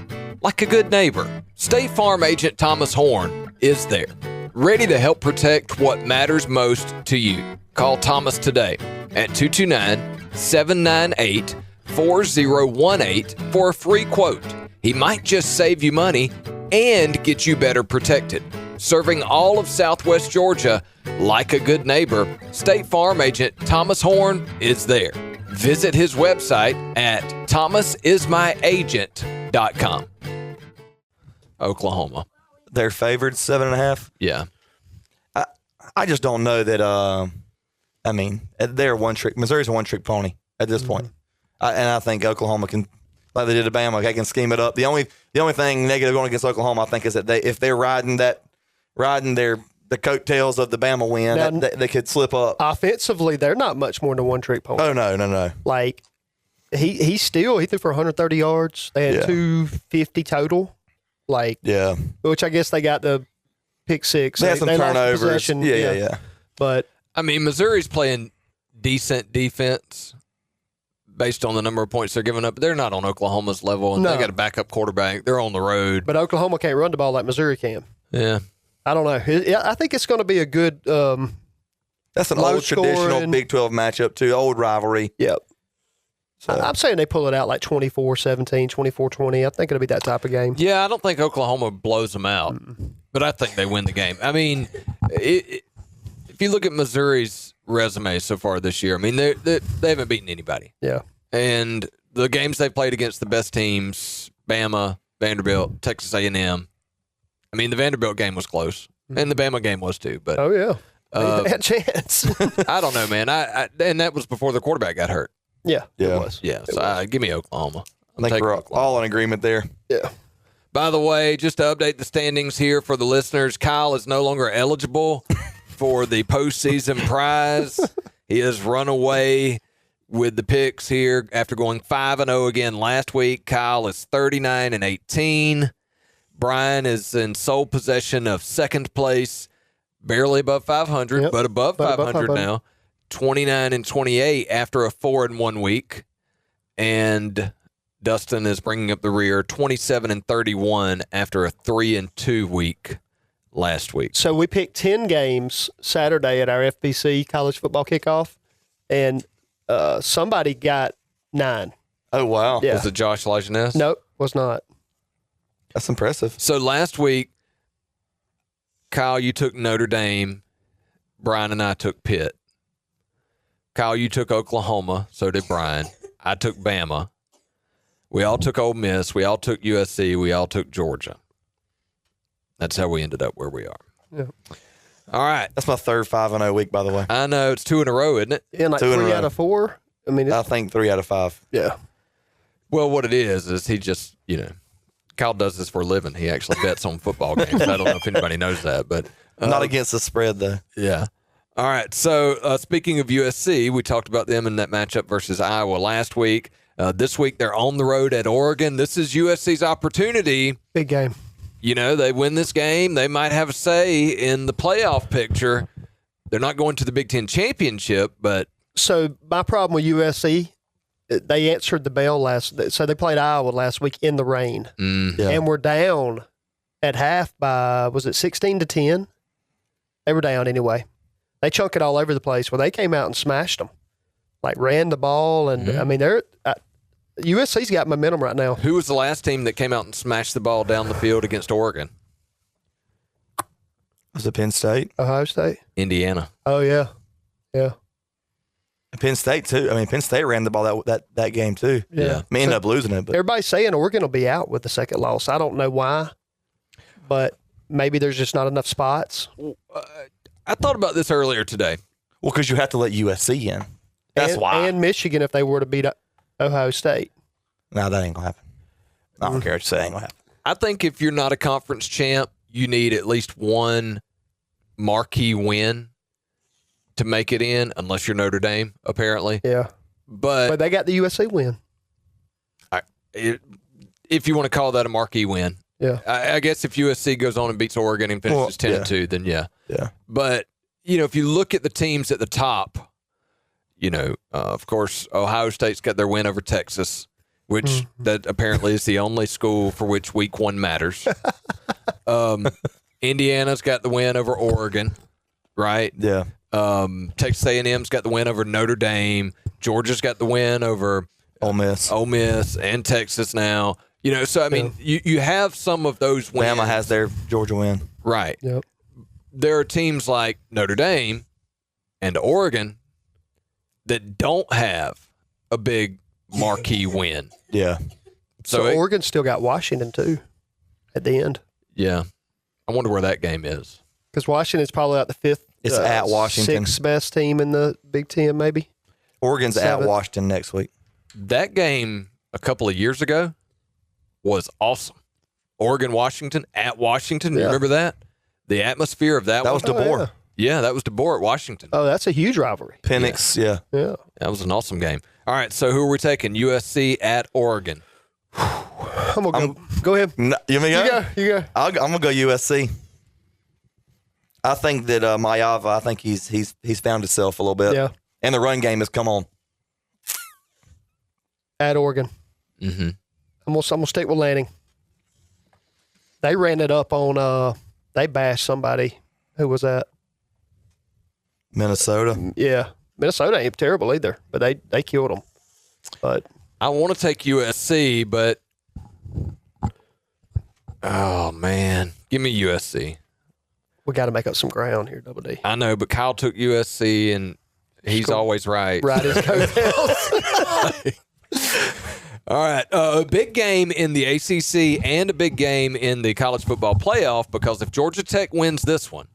[SPEAKER 1] Like a good neighbor, State Farm agent Thomas Horn is there, ready to help protect what matters most to you. Call Thomas today at 229-798-4018 for a free quote. He might just save you money and get you better protected. Serving all of Southwest Georgia like a good neighbor, State Farm agent Thomas Horn is there. Visit his website at thomasismyagent.com. Oklahoma.
[SPEAKER 2] They're favored 7.5.
[SPEAKER 1] Yeah.
[SPEAKER 2] I just don't know that. They're one trick. Missouri's a one trick pony at this point, and I think Oklahoma can, like they did to Bama, they can scheme it up. The only thing negative going against Oklahoma, I think, is that if they're riding the coattails of the Bama win, they could slip up.
[SPEAKER 3] Offensively, they're not much more than one trick pony.
[SPEAKER 2] Oh no.
[SPEAKER 3] Like he threw for 130 yards. They had 250 total. Which I guess they got the pick six.
[SPEAKER 2] They had some turnovers. Yeah.
[SPEAKER 3] But
[SPEAKER 1] Missouri's playing decent defense based on the number of points they're giving up. They're not on Oklahoma's level, and
[SPEAKER 3] No.
[SPEAKER 1] they got a backup quarterback. They're on the road.
[SPEAKER 3] But Oklahoma can't run the ball like Missouri can.
[SPEAKER 1] Yeah.
[SPEAKER 3] I don't know. I think it's going to be a good
[SPEAKER 2] That's an
[SPEAKER 3] low
[SPEAKER 2] old traditional
[SPEAKER 3] scoring-
[SPEAKER 2] Big 12 matchup, too. Old rivalry.
[SPEAKER 3] Yep.
[SPEAKER 2] So,
[SPEAKER 3] I'm saying they pull it out like 24-17, 24-20. I think it'll be that type of game.
[SPEAKER 1] Yeah, I don't think Oklahoma blows them out, but I think they win the game. I mean, if you look at Missouri's resume so far this year, I mean, they haven't beaten anybody.
[SPEAKER 3] Yeah.
[SPEAKER 1] And the games they've played against the best teams, Bama, Vanderbilt, Texas A&M, I mean, the Vanderbilt game was close, and the Bama game was too. But
[SPEAKER 3] Oh, yeah. They had a chance.
[SPEAKER 1] I don't know, man. And that was before the quarterback got hurt.
[SPEAKER 3] Yeah.
[SPEAKER 2] Yeah.
[SPEAKER 3] It was.
[SPEAKER 1] Yeah, so give me Oklahoma.
[SPEAKER 2] I think we're all in agreement there.
[SPEAKER 3] Yeah.
[SPEAKER 1] By the way, just to update the standings here for the listeners, Kyle is no longer eligible for the postseason prize. He has run away with the picks here after going 5-0 again last week. Kyle is 39-18. Brian is in sole possession of second place, barely above 500,
[SPEAKER 3] Yep,
[SPEAKER 1] but above
[SPEAKER 3] but above
[SPEAKER 1] 500 now. 29-28 after a 4-1 week. And Dustin is bringing up the rear, 27-31 after a 3-2 week last week.
[SPEAKER 3] So we picked 10 games Saturday at our FBC college football kickoff, and somebody got 9.
[SPEAKER 2] Oh, wow.
[SPEAKER 3] Yeah.
[SPEAKER 1] Was it Josh Lajeunesse?
[SPEAKER 3] Nope, was not.
[SPEAKER 2] That's impressive.
[SPEAKER 1] So last week, Kyle, you took Notre Dame. Brian and I took Pitt. Kyle, you took Oklahoma. So did Brian. I took Bama. We all took Ole Miss. We all took USC. We all took Georgia. That's how we ended up where we are.
[SPEAKER 3] Yeah.
[SPEAKER 1] All right.
[SPEAKER 2] That's my third 5-0 week, by the way.
[SPEAKER 1] I know it's 2 in a row, isn't it?
[SPEAKER 3] And like
[SPEAKER 2] 2 in a
[SPEAKER 3] 3
[SPEAKER 2] row.
[SPEAKER 3] out of 4. I mean,
[SPEAKER 2] I think 3 out of 5.
[SPEAKER 3] yeah.
[SPEAKER 1] Well, what it is he just, Kyle does this for a living. He actually bets on football games. I don't know if anybody knows that, but
[SPEAKER 2] Not against the spread, though.
[SPEAKER 1] yeah. All right. So speaking of USC, we talked about them in that matchup versus Iowa last week. This week they're on the road at Oregon. This is USC's opportunity.
[SPEAKER 3] Big game.
[SPEAKER 1] They win this game, they might have a say in the playoff picture. They're not going to the Big Ten championship, but
[SPEAKER 3] So my problem with USC, they answered the bell so they played Iowa last week in the rain.
[SPEAKER 2] Yeah.
[SPEAKER 3] And we're down at half by, was it 16-10? They were down anyway. They chunk it all over the place. Well, they came out and smashed them, like ran the ball. And I mean, USC's got momentum right now.
[SPEAKER 1] who was the last team that came out and smashed the ball down the field against Oregon?
[SPEAKER 2] Was it Penn State?
[SPEAKER 3] Ohio State.
[SPEAKER 1] Indiana.
[SPEAKER 3] Oh, yeah. Yeah.
[SPEAKER 2] Penn State, too. I mean, Penn State ran the ball that game, too.
[SPEAKER 3] Yeah.
[SPEAKER 2] May end up losing it, but
[SPEAKER 3] Everybody's saying Oregon will be out with the second loss. I don't know why, but maybe there's just not enough spots.
[SPEAKER 1] I thought about this earlier today.
[SPEAKER 2] well, because you have to let USC in. That's why.
[SPEAKER 3] And Michigan if they were to beat Ohio State.
[SPEAKER 2] No, that ain't gonna happen. I don't care what you say. It ain't gonna happen.
[SPEAKER 1] I think if you're not a conference champ, you need at least one marquee win to make it in, unless you're Notre Dame, apparently.
[SPEAKER 3] Yeah. But they got the USC win.
[SPEAKER 1] If you want to call that a marquee win.
[SPEAKER 3] Yeah.
[SPEAKER 1] I guess if USC goes on and beats Oregon and finishes 10-2, then yeah.
[SPEAKER 2] Yeah.
[SPEAKER 1] But, if you look at the teams at the top, of course, Ohio State's got their win over Texas, which that apparently is the only school for which week 1 matters. Indiana's got the win over Oregon, right?
[SPEAKER 2] Yeah.
[SPEAKER 1] Texas A&M's got the win over Notre Dame. Georgia's got the win over
[SPEAKER 2] Ole Miss.
[SPEAKER 1] Ole Miss and Texas now. So I mean, you have some of those wins.
[SPEAKER 2] Bama has their Georgia win.
[SPEAKER 1] Right.
[SPEAKER 3] Yep.
[SPEAKER 1] There are teams like Notre Dame and Oregon that don't have a big marquee win.
[SPEAKER 2] Yeah.
[SPEAKER 3] So Oregon still got Washington too at the end.
[SPEAKER 1] Yeah. I wonder where that game is.
[SPEAKER 3] Because Washington's probably out the 5th.
[SPEAKER 2] It's at Washington.
[SPEAKER 3] 6th best team in the Big Ten, maybe.
[SPEAKER 2] Oregon's
[SPEAKER 3] 7th.
[SPEAKER 2] at Washington next week.
[SPEAKER 1] That game a couple of years ago was awesome. Oregon-Washington at Washington. You
[SPEAKER 3] Yeah.
[SPEAKER 1] remember that? The atmosphere of that
[SPEAKER 2] That
[SPEAKER 1] one?
[SPEAKER 2] was DeBoer.
[SPEAKER 3] yeah.
[SPEAKER 1] Yeah, that was DeBoer at Washington.
[SPEAKER 3] Oh, that's a huge rivalry.
[SPEAKER 2] Penix, yeah.
[SPEAKER 3] Yeah.
[SPEAKER 1] That was an awesome game. All right, so who are we taking? USC at Oregon.
[SPEAKER 3] I'm gonna go ahead.
[SPEAKER 2] No, you want me to go?
[SPEAKER 3] You go.
[SPEAKER 2] I'm gonna go USC. I think that Mayava. I think he's found himself a little bit.
[SPEAKER 3] Yeah.
[SPEAKER 2] And the run game has come on.
[SPEAKER 3] At Oregon.
[SPEAKER 1] Mm-hmm.
[SPEAKER 3] I'm gonna stick with Lanning. They ran it up on. They bashed somebody. Who was that?
[SPEAKER 2] Minnesota.
[SPEAKER 3] Yeah, Minnesota ain't terrible either, but they killed them. But
[SPEAKER 1] I want to take USC, but oh man, give me USC.
[SPEAKER 3] we got to make up some ground here, Double D.
[SPEAKER 1] I know, but Kyle took USC, and he's always right.
[SPEAKER 3] Right his coattails.
[SPEAKER 1] All right, a big game in the ACC and a big game in the college football playoff, because if Georgia Tech wins this one,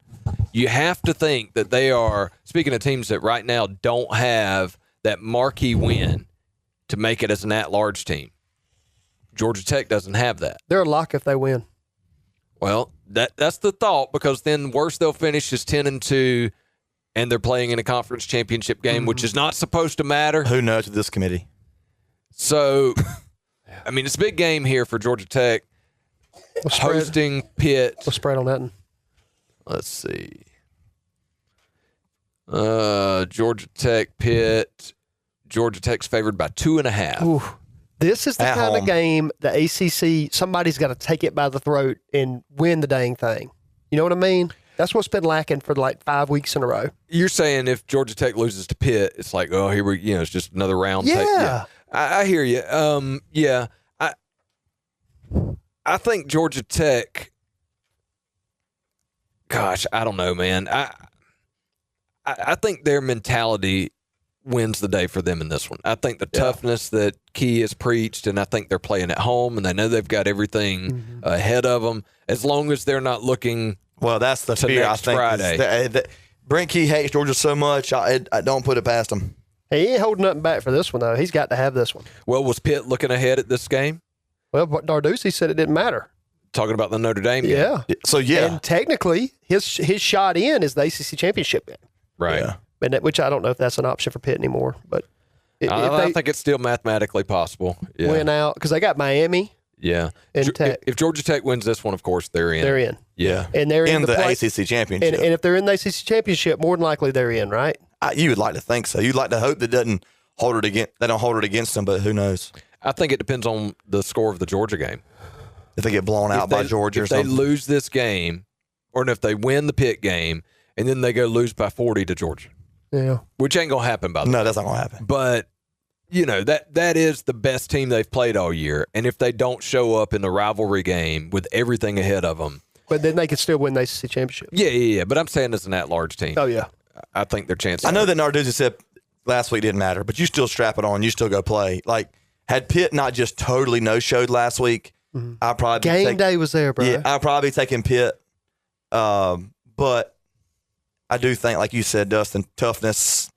[SPEAKER 1] you have to think that they are, speaking of teams that right now don't have that marquee win to make it as an at-large team. Georgia Tech doesn't have that.
[SPEAKER 3] They're a lock if they win.
[SPEAKER 1] Well, that's the thought, because then worst they'll finish is 10-2, and they're playing in a conference championship game, which is not supposed to matter.
[SPEAKER 2] Who knows with this committee?
[SPEAKER 1] So, I mean, it's a big game here for Georgia Tech. Hosting Pitt.
[SPEAKER 3] What's spread on that one?
[SPEAKER 1] Let's see. Georgia Tech, Pitt. Georgia Tech's favored by 2.5.
[SPEAKER 3] Ooh. This is the
[SPEAKER 2] At
[SPEAKER 3] kind
[SPEAKER 2] home.
[SPEAKER 3] of game the ACC, somebody's got to take it by the throat and win the dang thing. You know what I mean? That's what's been lacking for like 5 weeks in a row.
[SPEAKER 1] You're saying if Georgia Tech loses to Pitt, it's like, oh, here we, it's just another round.
[SPEAKER 3] Yeah.
[SPEAKER 1] I hear you. Yeah. I think Georgia Tech. Gosh, I don't know, man. I think their mentality wins the day for them in this one. I think the toughness that Key has preached, and I think they're playing at home, and they know they've got everything ahead of them. As long as they're not looking.
[SPEAKER 2] Well, that's the
[SPEAKER 1] to
[SPEAKER 2] fear. I
[SPEAKER 1] next
[SPEAKER 2] think
[SPEAKER 1] Friday.
[SPEAKER 2] Brent Key hates Georgia so much. I don't put it past him.
[SPEAKER 3] He ain't holding nothing back for this one, though. He's got to have this one.
[SPEAKER 1] Well, was Pitt looking ahead at this game?
[SPEAKER 3] Well, Narduzzi said it didn't matter.
[SPEAKER 1] Talking about the Notre Dame game.
[SPEAKER 3] Yeah.
[SPEAKER 2] So yeah,
[SPEAKER 3] And technically, his shot in is the ACC championship game.
[SPEAKER 1] Right.
[SPEAKER 2] Yeah.
[SPEAKER 3] And which I don't know if that's an option for Pitt anymore. But if
[SPEAKER 1] I
[SPEAKER 3] they
[SPEAKER 1] think it's still mathematically possible. Yeah.
[SPEAKER 3] win out, because they got Miami
[SPEAKER 1] Yeah.
[SPEAKER 3] and Tech.
[SPEAKER 1] If Georgia Tech wins this one, of course, they're in.
[SPEAKER 3] They're in.
[SPEAKER 1] Yeah.
[SPEAKER 3] And they're
[SPEAKER 2] in the
[SPEAKER 3] play-
[SPEAKER 2] ACC championship.
[SPEAKER 3] And if they're in the ACC championship, more than likely they're in, right?
[SPEAKER 2] You would like to think so. You'd like to hope that doesn't hold it against. They don't hold it against them, but who knows?
[SPEAKER 1] I think it depends on the score of the Georgia game.
[SPEAKER 2] If they get blown out by Georgia or
[SPEAKER 1] if they
[SPEAKER 2] something.
[SPEAKER 1] lose this game, or if they win the Pitt game, and then they go lose by 40 to Georgia,
[SPEAKER 3] Yeah.
[SPEAKER 1] which ain't going to happen, by the way.
[SPEAKER 2] No, that's not going to happen.
[SPEAKER 1] But, that is the best team they've played all year. And if they don't show up in the rivalry game with everything ahead of them.
[SPEAKER 3] But then they could still win the ACC championship.
[SPEAKER 1] Yeah. But I'm saying as an at-large team.
[SPEAKER 3] Oh, yeah.
[SPEAKER 1] I think their chances.
[SPEAKER 2] I know that Narduzzi said last week didn't matter, but you still strap it on. You still go play. Like, had Pitt not just totally no-showed last week, I'd probably
[SPEAKER 3] Game day was there, bro.
[SPEAKER 2] Yeah, I'd probably be taking Pitt. But I do think, like you said, Dustin, toughness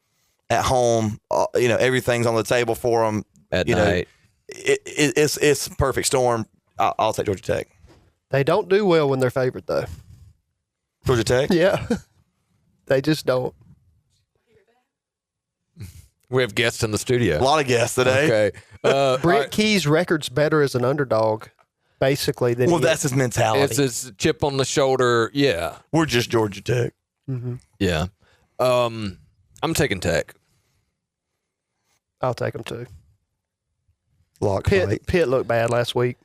[SPEAKER 2] at home, everything's on the table for them.
[SPEAKER 1] At night.
[SPEAKER 2] It's a perfect storm. I'll take Georgia Tech.
[SPEAKER 3] They don't do well when they're favored, though.
[SPEAKER 2] Georgia Tech?
[SPEAKER 3] Yeah. They just don't.
[SPEAKER 1] We have guests in the studio.
[SPEAKER 2] A lot of guests today.
[SPEAKER 1] Okay.
[SPEAKER 3] Brent Key's record's better as an underdog, basically. Than
[SPEAKER 2] Well,
[SPEAKER 3] he
[SPEAKER 2] that's his mentality.
[SPEAKER 1] It's his chip on the shoulder. Yeah.
[SPEAKER 2] We're just Georgia Tech.
[SPEAKER 1] Yeah. I'm taking Tech.
[SPEAKER 3] I'll take them too.
[SPEAKER 2] Lock fight.
[SPEAKER 3] Pitt looked bad last week.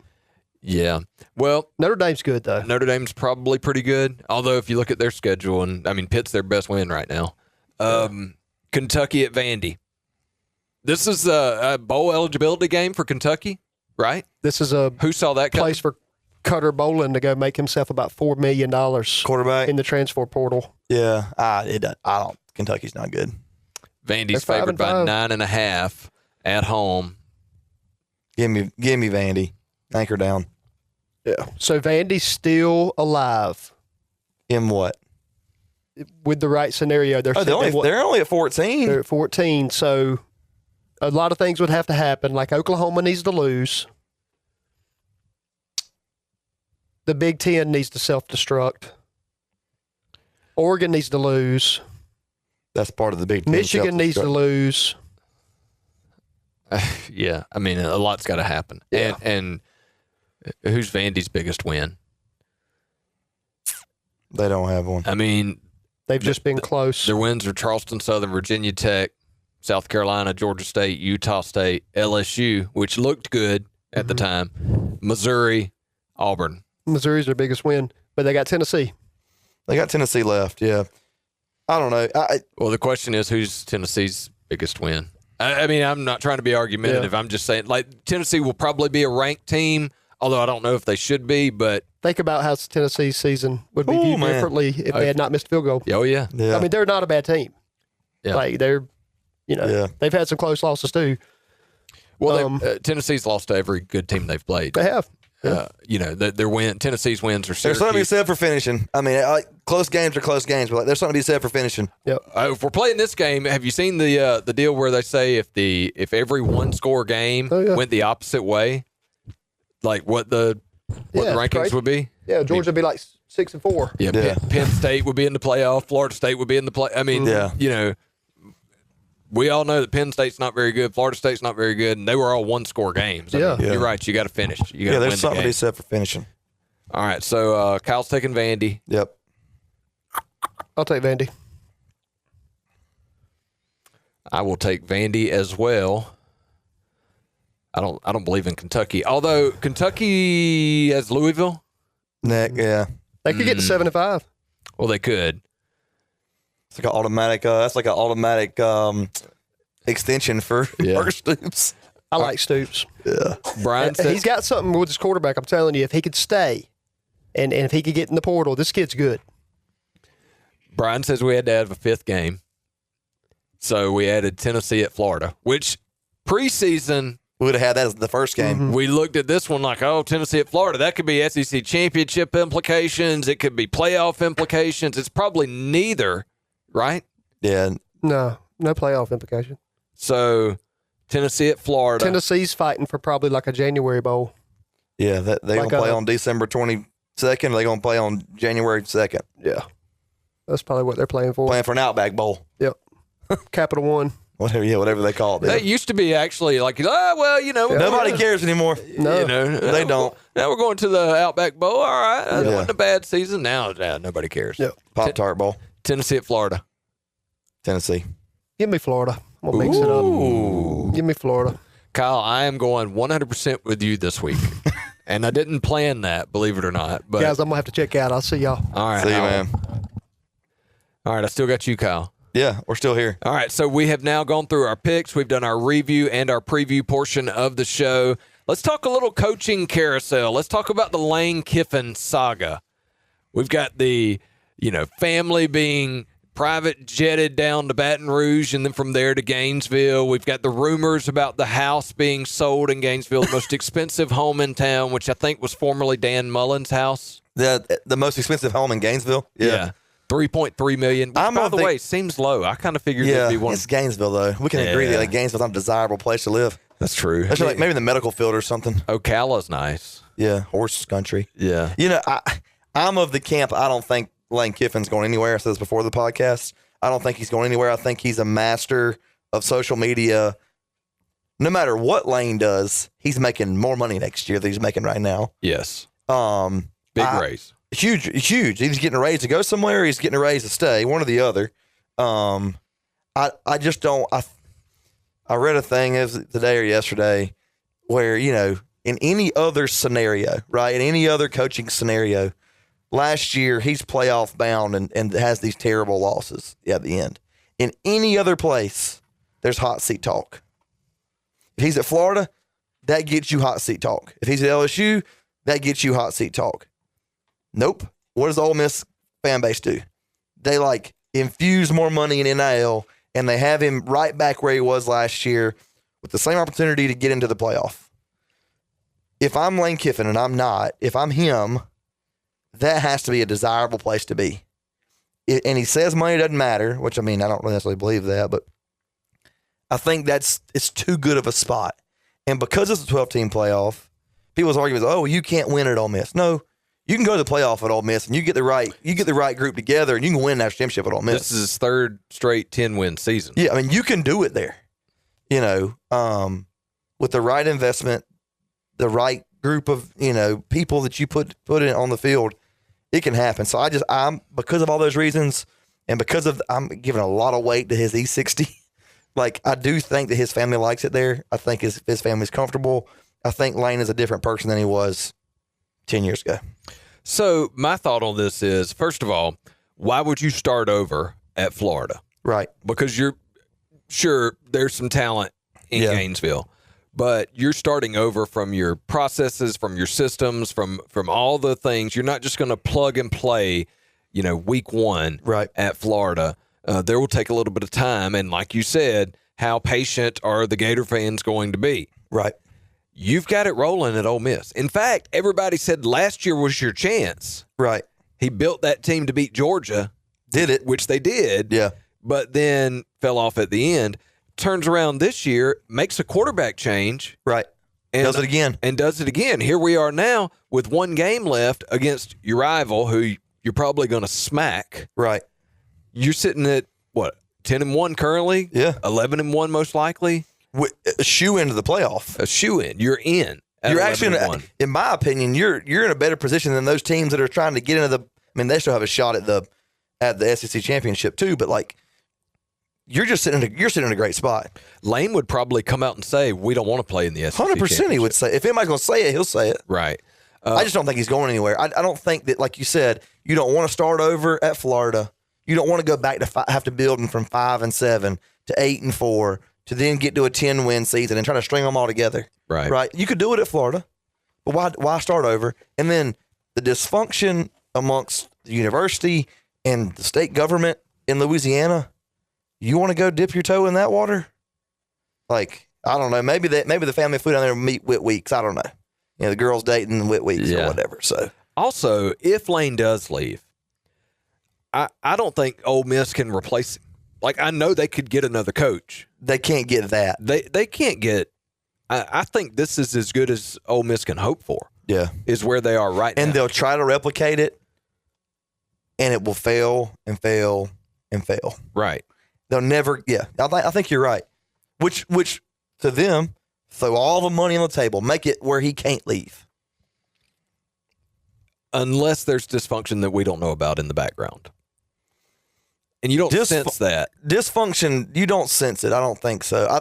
[SPEAKER 1] Yeah. Well,
[SPEAKER 3] Notre Dame's good, though.
[SPEAKER 1] Notre Dame's probably pretty good. Although if you look at their schedule, and I mean, Pitt's their best win right now. Kentucky at Vandy. This is a bowl eligibility game for Kentucky, right?
[SPEAKER 3] This is a
[SPEAKER 1] Who saw that
[SPEAKER 3] place for Cutter Boland to go make himself about $4 million
[SPEAKER 2] Quarterback?
[SPEAKER 3] in the transfer portal.
[SPEAKER 2] Yeah. I don't. Kentucky's not good.
[SPEAKER 1] Vandy's
[SPEAKER 3] They're
[SPEAKER 1] favored by
[SPEAKER 3] 5-5.
[SPEAKER 1] 9.5 at home.
[SPEAKER 2] Give me Vandy. Anchor down.
[SPEAKER 3] Yeah. So Vandy's still alive
[SPEAKER 2] In what?
[SPEAKER 3] with the right scenario. They're
[SPEAKER 2] They're only at 14.
[SPEAKER 3] they're at 14. So a lot of things would have to happen. Like Oklahoma needs to lose. The Big Ten needs to self-destruct. Oregon needs to lose.
[SPEAKER 2] That's part of the Big Ten.
[SPEAKER 3] Michigan needs to lose.
[SPEAKER 1] Yeah. I mean, a lot's got to happen.
[SPEAKER 3] Yeah.
[SPEAKER 1] And who's Vandy's biggest win?
[SPEAKER 2] They don't have one.
[SPEAKER 1] I mean,
[SPEAKER 3] They've just been close.
[SPEAKER 1] their wins are Charleston Southern, Virginia Tech, South Carolina, Georgia State, Utah State, LSU, which looked good at the time, Missouri, Auburn.
[SPEAKER 3] Missouri's their biggest win, but they got Tennessee.
[SPEAKER 2] They got Tennessee left, yeah. I don't know.
[SPEAKER 1] Well, the question is, who's Tennessee's biggest win? I mean, I'm not trying to be argumentative. Yeah. I'm just saying, like, Tennessee will probably be a ranked team, although I don't know if they should be, but...
[SPEAKER 3] Think about how Tennessee's season would be viewed differently if they had not missed a field goal.
[SPEAKER 1] Oh, yeah.
[SPEAKER 3] I mean, they're not a bad team.
[SPEAKER 1] Yeah.
[SPEAKER 3] Like, they're, they've had some close losses, too.
[SPEAKER 1] Well, Tennessee's lost to every good team they've played.
[SPEAKER 3] They have.
[SPEAKER 1] Tennessee's wins are Syracuse.
[SPEAKER 2] There's something to be said for finishing. I mean, close games are close games, but there's something to be said for finishing.
[SPEAKER 3] Yep.
[SPEAKER 1] If we're playing this game, have you seen the deal where they say if every one-score game went the opposite way, like what the rankings would be?
[SPEAKER 3] Yeah, Georgia would be like 6-4.
[SPEAKER 1] Yeah. Penn State would be in the playoff. Florida State would be in the play. I mean, we all know that Penn State's not very good. Florida State's not very good, and they were all one-score games. I mean, you're right. You got to finish. You got to win
[SPEAKER 2] there's something to be said for finishing.
[SPEAKER 1] All right, so Kyle's taking Vandy.
[SPEAKER 2] Yep.
[SPEAKER 3] I'll take Vandy.
[SPEAKER 1] I will take Vandy as well. I don't believe in Kentucky, although Kentucky has Louisville.
[SPEAKER 2] Yeah.
[SPEAKER 3] They could get to 7-5.
[SPEAKER 1] Well, they could.
[SPEAKER 2] It's like an automatic. That's like an automatic extension for Stoops.
[SPEAKER 3] I like Stoops.
[SPEAKER 2] Yeah,
[SPEAKER 1] Brian says,
[SPEAKER 3] he's got something with his quarterback. I'm telling you, if he could stay, and if he could get in the portal, this kid's good.
[SPEAKER 1] Brian says we had to have a fifth game, so we added Tennessee at Florida, which preseason
[SPEAKER 2] we would have had that as the first game.
[SPEAKER 1] We looked at this one like, Tennessee at Florida. That could be SEC championship implications. It could be playoff implications. It's probably neither. Right?
[SPEAKER 2] Yeah.
[SPEAKER 3] No playoff implication.
[SPEAKER 1] So, Tennessee at Florida.
[SPEAKER 3] Tennessee's fighting for probably like a January bowl.
[SPEAKER 2] Yeah, they're going to play on December 22nd. They're going to play on January 2nd.
[SPEAKER 3] Yeah. That's probably what they're playing for.
[SPEAKER 2] Playing for an Outback Bowl.
[SPEAKER 3] Yep. Capital One.
[SPEAKER 2] Whatever they call it.
[SPEAKER 1] That used to be actually like,
[SPEAKER 2] nobody cares anymore.
[SPEAKER 3] No,
[SPEAKER 2] they don't.
[SPEAKER 1] Now we're going to the Outback Bowl. All right. That wasn't a bad season. Now nobody cares.
[SPEAKER 3] Yep.
[SPEAKER 2] Pop-Tart Bowl.
[SPEAKER 1] Tennessee at Florida.
[SPEAKER 2] Tennessee.
[SPEAKER 3] Give me Florida. I'm going to mix it up. Give me Florida.
[SPEAKER 1] Kyle, I am going 100% with you this week. And I didn't plan that, believe it or not. But
[SPEAKER 3] guys, I'm going to have to check out. I'll see y'all.
[SPEAKER 1] All right.
[SPEAKER 2] See you, man.
[SPEAKER 1] All right. I still got you, Kyle.
[SPEAKER 2] Yeah, we're still here.
[SPEAKER 1] All right. So we have now gone through our picks. We've done our review and our preview portion of the show. Let's talk a little coaching carousel. Let's talk about the Lane Kiffin saga. We've got the, family being private jetted down to Baton Rouge and then from there to Gainesville. We've got the rumors about the house being sold in Gainesville, the most expensive home in town, which I think was formerly Dan Mullen's house.
[SPEAKER 2] The most expensive home in Gainesville? Yeah.
[SPEAKER 1] $3.3 million. Which, by the way, seems low. I kind of figured it'd be one.
[SPEAKER 2] It's Gainesville, though. We can agree that Gainesville's not a desirable place to live.
[SPEAKER 1] That's true.
[SPEAKER 2] Especially like maybe in the medical field or something.
[SPEAKER 1] Ocala's nice.
[SPEAKER 2] Yeah, horse country.
[SPEAKER 1] Yeah.
[SPEAKER 2] I'm of the camp. I don't think Lane Kiffin's going anywhere. I said this before the podcast. I don't think he's going anywhere. I think he's a master of social media. No matter what Lane does, he's making more money next year than he's making right now.
[SPEAKER 1] Yes. Big raise.
[SPEAKER 2] Huge. He's getting a raise to go somewhere. Or he's getting a raise to stay. One or the other. I just don't. I read a thing today or yesterday where, in any other scenario, right? In any other coaching scenario, last year he's playoff bound and has these terrible losses at the end. In any other place, there's hot seat talk. If he's at Florida, that gets you hot seat talk. If he's at LSU, that gets you hot seat talk. Nope. What does the Ole Miss fan base do? They infuse more money in NIL, and they have him right back where he was last year with the same opportunity to get into the playoff. If I'm Lane Kiffin, and I'm not, if I'm him, that has to be a desirable place to be. And he says money doesn't matter, which, I don't really necessarily believe that, but I think it's too good of a spot. And because it's a 12-team playoff, people's argument is, you can't win at Ole Miss. No, you can go to the playoff at Ole Miss, and you get the right group together, and you can win that championship at Ole Miss.
[SPEAKER 1] This is his third straight 10-win season.
[SPEAKER 2] Yeah, you can do it there. With the right investment, the right group of people that you put in on the field, it can happen. So I'm because of all those reasons, and because of I'm giving a lot of weight to his E60 Like, I do think that his family likes it there. I think his family's comfortable. I think Lane is a different person than he was 10 years ago.
[SPEAKER 1] So my thought on this is, first of all, why would you start over at Florida?
[SPEAKER 2] Right.
[SPEAKER 1] Because you're sure there's some talent in Gainesville, but you're starting over from your processes, from your systems, from all the things. You're not just going to plug and play, week one at Florida. There will take a little bit of time. And like you said, how patient are the Gator fans going to be?
[SPEAKER 2] Right.
[SPEAKER 1] You've got it rolling at Ole Miss. In fact, everybody said last year was your chance.
[SPEAKER 2] Right.
[SPEAKER 1] He built that team to beat Georgia.
[SPEAKER 2] Did it.
[SPEAKER 1] Which they did.
[SPEAKER 2] Yeah.
[SPEAKER 1] But then fell off at the end. Turns around this year, makes a quarterback change.
[SPEAKER 2] Right.
[SPEAKER 1] And
[SPEAKER 2] does it again.
[SPEAKER 1] Here we are now with one game left against your rival who you're probably going to smack.
[SPEAKER 2] Right.
[SPEAKER 1] You're sitting at, 10-1 currently?
[SPEAKER 2] Yeah.
[SPEAKER 1] 11-1 most likely?
[SPEAKER 2] A shoe into the playoff.
[SPEAKER 1] A shoe in. You're in.
[SPEAKER 2] You're actually, in my opinion, you're in a better position than those teams that are trying to get into the. I mean, they still have a shot at the SEC championship too, but like, you're sitting in a great spot.
[SPEAKER 1] Lane would probably come out and say, "We don't want to play in the SEC."
[SPEAKER 2] 100%, he would say. If anybody's going to say it, he'll say it.
[SPEAKER 1] Right.
[SPEAKER 2] I just don't think he's going anywhere. I don't think that, like you said, you don't want to start over at Florida. You don't want to go back to have to build from 5-7 to 8-4. To then get to a 10-win season and try to string them all together. Right. You could do it at Florida, but why start over? And then the dysfunction amongst the university and the state government in Louisiana, you want to go dip your toe in that water? Like, I don't know. Maybe the family flew down there and meet Whit Weeks. I don't know. The girls dating Whit Weeks or whatever. So
[SPEAKER 1] also, if Lane does leave, I don't think Ole Miss can replace him. Like, I know they could get another coach.
[SPEAKER 2] They can't get that.
[SPEAKER 1] They can't get – I think this is as good as Ole Miss can hope for.
[SPEAKER 2] Yeah.
[SPEAKER 1] Is where they are right now.
[SPEAKER 2] And they'll try to replicate it, and it will fail and fail and fail.
[SPEAKER 1] Right.
[SPEAKER 2] They'll never – yeah. I think you're right. Which to them, throw all the money on the table. Make it where he can't leave.
[SPEAKER 1] Unless there's dysfunction that we don't know about in the background. And you don't sense that.
[SPEAKER 2] Dysfunction, you don't sense it. I don't think so.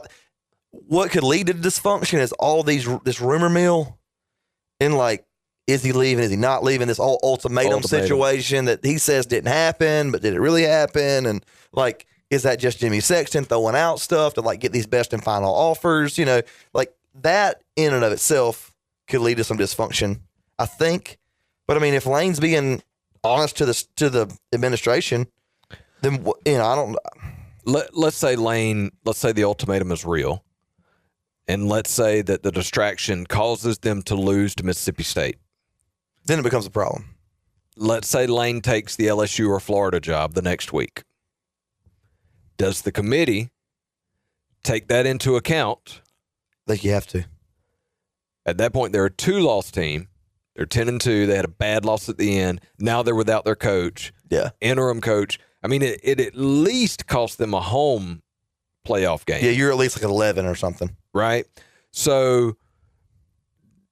[SPEAKER 2] What could lead to dysfunction is all this rumor mill and like, is he leaving? Is he not leaving? This ultimatum situation that he says didn't happen, but did it really happen? And like, is that just Jimmy Sexton throwing out stuff to like get these best and final offers? Like that in and of itself could lead to some dysfunction, I think. But I mean, if Lane's being honest to the administration, then I don't.
[SPEAKER 1] Let's say the ultimatum is real, and let's say that the distraction causes them to lose to Mississippi State.
[SPEAKER 2] Then it becomes a problem.
[SPEAKER 1] Let's say Lane takes the LSU or Florida job the next week. Does the committee take that into account?
[SPEAKER 2] I think you have to.
[SPEAKER 1] At that point, they're a 2-loss team. They're 10-2. They had a bad loss at the end. Now they're without their coach.
[SPEAKER 2] Yeah.
[SPEAKER 1] Interim coach. I mean, it at least cost them a home playoff game.
[SPEAKER 2] Yeah, you're at least like 11 or something.
[SPEAKER 1] Right? So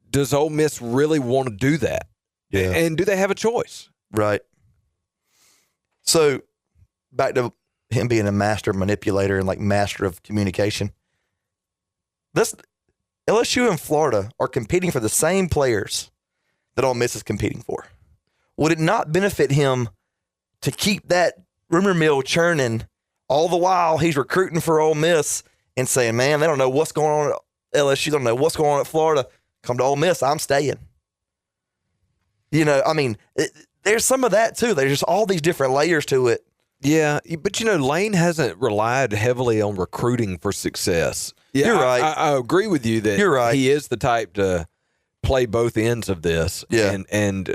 [SPEAKER 1] does Ole Miss really want to do that?
[SPEAKER 2] Yeah.
[SPEAKER 1] And do they have a choice? Right.
[SPEAKER 2] So back to him being a master manipulator and like master of communication. LSU and Florida are competing for the same players that Ole Miss is competing for. Would it not benefit him to keep that rumor mill churning all the while he's recruiting for Ole Miss and saying, man, they don't know what's going on at LSU. They don't know what's going on at Florida. Come to Ole Miss. I'm staying. I mean, there's some of that too. There's just all these different layers to it.
[SPEAKER 1] Yeah, but Lane hasn't relied heavily on recruiting for success. Yeah,
[SPEAKER 2] you're right.
[SPEAKER 1] I agree with you that
[SPEAKER 2] you're right.
[SPEAKER 1] He is the type to play both ends of this.
[SPEAKER 2] Yeah.
[SPEAKER 1] And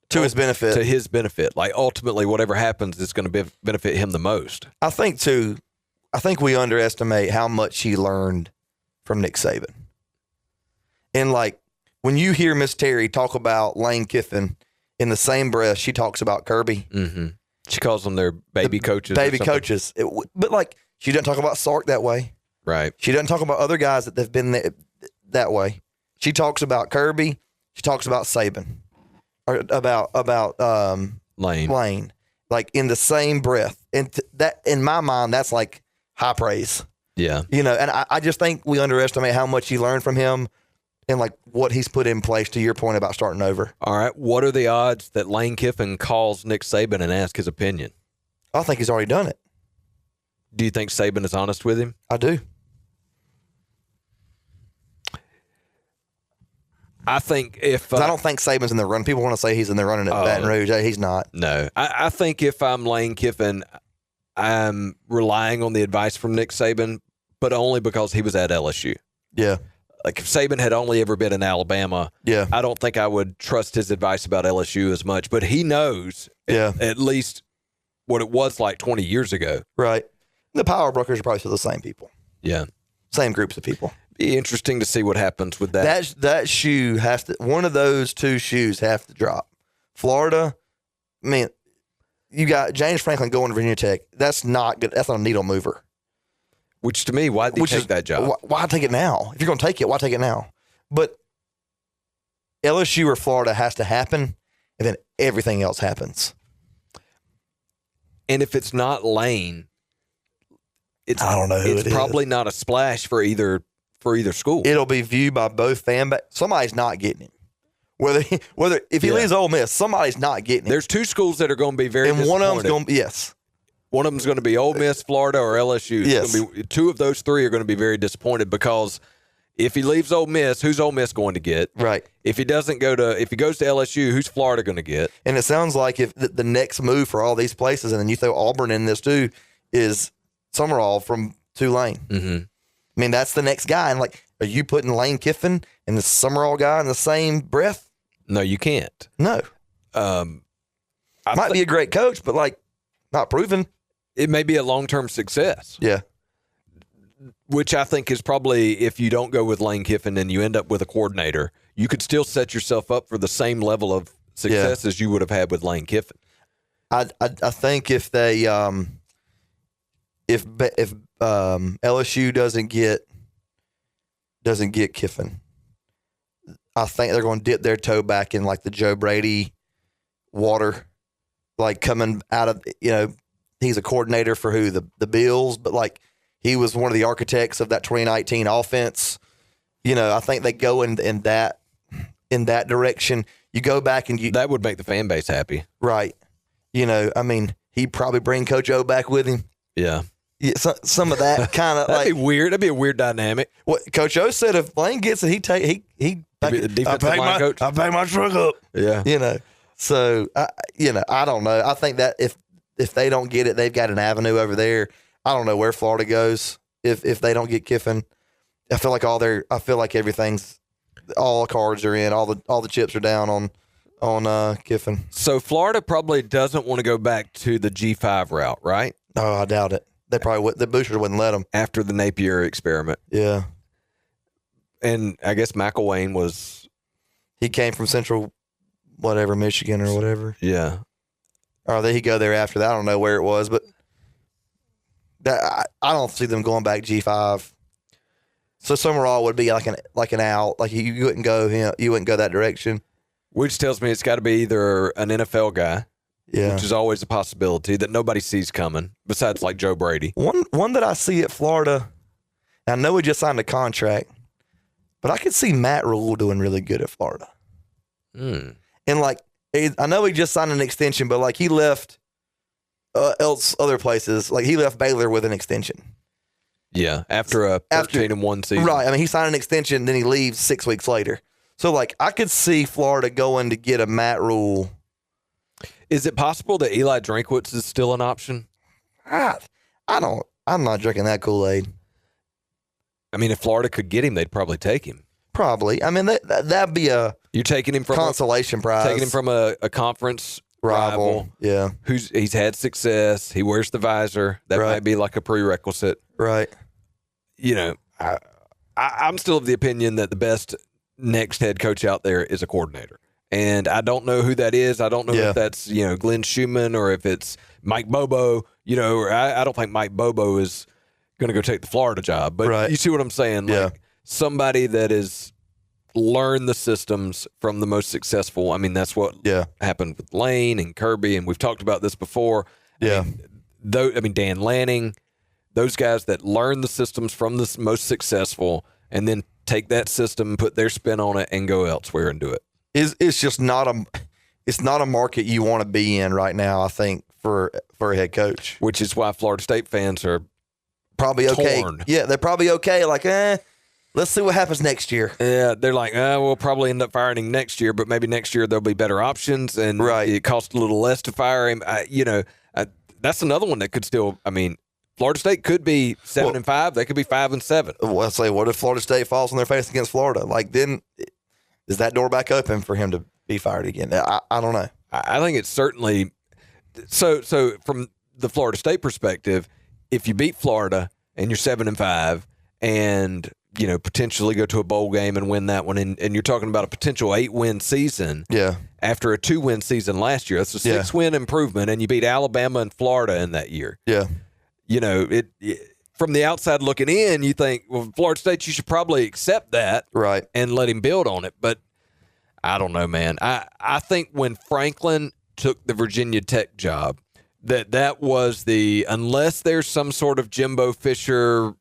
[SPEAKER 2] to his benefit.
[SPEAKER 1] To his benefit. Like ultimately whatever happens is going to benefit him the most.
[SPEAKER 2] I think we underestimate how much he learned from Nick Saban. And like when you hear Miss Terry talk about Lane Kiffin in the same breath, she talks about Kirby.
[SPEAKER 1] Mm-hmm. She calls them their baby coaches.
[SPEAKER 2] Baby coaches. But like she doesn't talk about Sark that way.
[SPEAKER 1] Right.
[SPEAKER 2] She doesn't talk about other guys that have been there that way. She talks about Kirby. She talks about Saban. Or about
[SPEAKER 1] Lane.
[SPEAKER 2] Like in the same breath. And that in my mind, that's like high praise.
[SPEAKER 1] Yeah.
[SPEAKER 2] And I just think we underestimate how much he learned from him and like what he's put in place, to your point about starting over.
[SPEAKER 1] All right. What are the odds that Lane Kiffin calls Nick Saban and asks his opinion?
[SPEAKER 2] I think he's already done it.
[SPEAKER 1] Do you think Saban is honest with him?
[SPEAKER 2] I do.
[SPEAKER 1] I think if...
[SPEAKER 2] I don't think Saban's in the run. People want to say he's in the running at Baton Rouge. He's not.
[SPEAKER 1] No. I think if I'm Lane Kiffin, I'm relying on the advice from Nick Saban, but only because he was at LSU.
[SPEAKER 2] Yeah.
[SPEAKER 1] Like if Saban had only ever been in Alabama, I don't think I would trust his advice about LSU as much. But he knows at least what it was like 20 years ago.
[SPEAKER 2] Right. The power brokers are probably still the same people.
[SPEAKER 1] Yeah.
[SPEAKER 2] Same groups of people.
[SPEAKER 1] Be interesting to see what happens with that.
[SPEAKER 2] That shoe has to, one of those two shoes have to drop. Florida, I mean, you got James Franklin going to Virginia Tech. That's not good. That's not a needle mover.
[SPEAKER 1] Which to me, why did he take that job?
[SPEAKER 2] Why take it now? If you're going to take it, why take it now? But LSU or Florida has to happen, and then everything else happens.
[SPEAKER 1] And if it's not Lane,
[SPEAKER 2] I don't know who
[SPEAKER 1] it's probably not a splash for either school.
[SPEAKER 2] It'll be viewed by both fan base. Somebody's not getting him. Whether if he leaves Ole Miss, somebody's not getting him.
[SPEAKER 1] There's two schools that are going to be very disappointed.
[SPEAKER 2] One of them's going to be
[SPEAKER 1] One of them's going to be Ole Miss, Florida, or LSU.
[SPEAKER 2] Yes.
[SPEAKER 1] Two of those three are going to be very disappointed because if he leaves Ole Miss, who's Ole Miss going to get?
[SPEAKER 2] Right.
[SPEAKER 1] If he goes to LSU, who's Florida going to get?
[SPEAKER 2] And it sounds like if the next move for all these places, and then you throw Auburn in this too, is Summerall from Tulane.
[SPEAKER 1] Mm-hmm.
[SPEAKER 2] I mean, that's the next guy. And like, are you putting Lane Kiffin and the Summerall guy in the same breath?
[SPEAKER 1] No, you can't.
[SPEAKER 2] No. Might be a great coach, but like not proven.
[SPEAKER 1] It may be a long-term success.
[SPEAKER 2] Yeah.
[SPEAKER 1] Which I think is probably, if you don't go with Lane Kiffin and you end up with a coordinator, you could still set yourself up for the same level of success as you would have had with Lane Kiffin.
[SPEAKER 2] I think if they if LSU doesn't get Kiffin, I think they're going to dip their toe back in like the Joe Brady water, like coming out of, he's a coordinator for the Bills, but like he was one of the architects of that 2019 offense. I think they go in that direction. You go back and
[SPEAKER 1] that would make the fan base happy,
[SPEAKER 2] right? I mean, he'd probably bring Coach O back with him.
[SPEAKER 1] Yeah.
[SPEAKER 2] Yeah, some of that kind of
[SPEAKER 1] that'd be weird. That'd be a weird dynamic.
[SPEAKER 2] What Coach O said, if Lane gets it, he
[SPEAKER 1] the defensive line coach.
[SPEAKER 2] I pay my truck up.
[SPEAKER 1] Yeah.
[SPEAKER 2] So I don't know. I think that if they don't get it, they've got an avenue over there. I don't know where Florida goes if they don't get Kiffin. I feel like everything's, all cards are in, all the chips are down on Kiffin.
[SPEAKER 1] So Florida probably doesn't want to go back to the G5 route, right?
[SPEAKER 2] Oh, I doubt it. They probably would. The boosters wouldn't let them
[SPEAKER 1] after the Napier experiment.
[SPEAKER 2] Yeah,
[SPEAKER 1] and I guess McElwain
[SPEAKER 2] he came from Central, whatever, Michigan or whatever.
[SPEAKER 1] Yeah,
[SPEAKER 2] or did he go there after that? I don't know where it was, but I don't see them going back G5. So Summerall would be like an out. Like you wouldn't go that direction.
[SPEAKER 1] Which tells me it's got to be either an NFL guy.
[SPEAKER 2] Yeah.
[SPEAKER 1] Which is always a possibility that nobody sees coming, besides like Joe Brady.
[SPEAKER 2] One that I see at Florida, I know he just signed a contract, but I could see Matt Rule doing really good at Florida. And like, I know he just signed an extension, but like he left other places. Like he left Baylor with an extension.
[SPEAKER 1] Yeah, after a 13-1 season.
[SPEAKER 2] Right. I mean, he signed an extension, then he leaves 6 weeks later. So like, I could see Florida going to get a Matt Rule.
[SPEAKER 1] Is it possible that Eli Drinkwitz is still an option?
[SPEAKER 2] I'm not drinking that Kool-Aid.
[SPEAKER 1] I mean, if Florida could get him, they'd probably take him.
[SPEAKER 2] Probably. I mean, that'd be
[SPEAKER 1] you're taking him from
[SPEAKER 2] consolation prize.
[SPEAKER 1] Taking him from a conference rival.
[SPEAKER 2] Yeah.
[SPEAKER 1] He's had success. He wears the visor. That might be like a prerequisite.
[SPEAKER 2] Right.
[SPEAKER 1] I'm still of the opinion that the best next head coach out there is a coordinator. And I don't know who that is. I don't know if that's, Glenn Schumann or if it's Mike Bobo, I don't think Mike Bobo is going to go take the Florida job. But you see what I'm saying? Like somebody that has learned the systems from the most successful. I mean, that's what happened with Lane and Kirby. And we've talked about this before.
[SPEAKER 2] Yeah.
[SPEAKER 1] Dan Lanning, those guys that learn the systems from the most successful and then take that system, put their spin on it, and go elsewhere and do it.
[SPEAKER 2] It's just not a market you want to be in right now, I think, for a head coach.
[SPEAKER 1] Which is why Florida State fans are
[SPEAKER 2] probably okay.
[SPEAKER 1] torn.
[SPEAKER 2] Yeah, they're probably okay. Like, let's see what happens next year.
[SPEAKER 1] Yeah, they're like, we'll probably end up firing him next year, but maybe next year there'll be better options, and it costs a little less to fire him. That's another one that could still. I mean, Florida State could be 7-5. They could be 5-7.
[SPEAKER 2] Well, I'll say, what if Florida State falls on their face against Florida? Like, then is that door back open for him to be fired again? I don't know.
[SPEAKER 1] I think it's certainly so. From the Florida State perspective, if you beat Florida and you're 7-5, and potentially go to a bowl game and win that one, and you're talking about a potential 8-win season.
[SPEAKER 2] Yeah.
[SPEAKER 1] After a 2-win season last year, that's a 6-win improvement, and you beat Alabama and Florida in that year.
[SPEAKER 2] Yeah.
[SPEAKER 1] From the outside looking in, you think, well, Florida State, you should probably accept that,
[SPEAKER 2] right, and
[SPEAKER 1] let him build on it. But I don't know, man. I think when Franklin took the Virginia Tech job, that was unless there's some sort of Jimbo Fisher,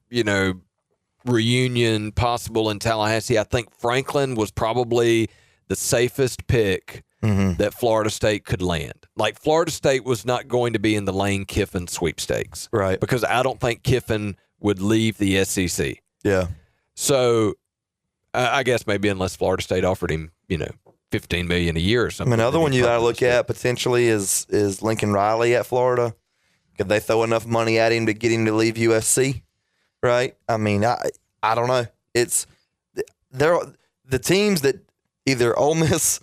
[SPEAKER 1] reunion possible in Tallahassee, I think Franklin was probably the safest pick that Florida State could land. Like, Florida State was not going to be in the Lane Kiffin sweepstakes.
[SPEAKER 2] Right.
[SPEAKER 1] Because I don't think Kiffin would leave the SEC.
[SPEAKER 2] Yeah.
[SPEAKER 1] So I guess maybe unless Florida State offered him, $15 million a year or something.
[SPEAKER 2] Another one you got to look at potentially is Lincoln Riley at Florida. Could they throw enough money at him to get him to leave USC? Right. I mean, I don't know. It's the teams that either Ole Miss,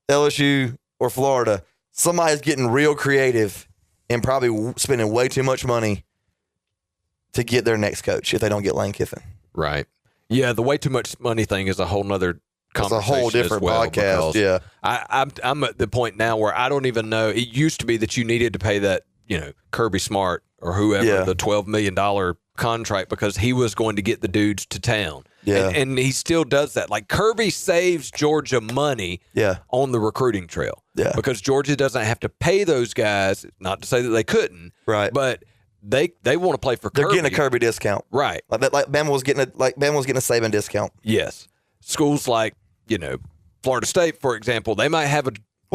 [SPEAKER 2] LSU, or Florida. Somebody's getting real creative and probably spending way too much money to get their next coach if they don't get Lane Kiffin.
[SPEAKER 1] Right. Yeah, the way too much money thing is a whole nother conversation.
[SPEAKER 2] It's a whole different podcast. Yeah.
[SPEAKER 1] I'm at the point now where I don't even know. It used to be that you needed to pay that, Kirby Smart or whoever the $12 million contract because he was going to get the dudes to town.
[SPEAKER 2] Yeah.
[SPEAKER 1] And he still does that. Like, Kirby saves Georgia money on the recruiting trail.
[SPEAKER 2] Yeah.
[SPEAKER 1] Because Georgia doesn't have to pay those guys, not to say that they couldn't.
[SPEAKER 2] Right.
[SPEAKER 1] But they want to play for Kirby.
[SPEAKER 2] They're getting a Kirby discount.
[SPEAKER 1] Right.
[SPEAKER 2] Like Bama was getting a Saban discount.
[SPEAKER 1] Yes. Schools like, Florida State, for example, they might have a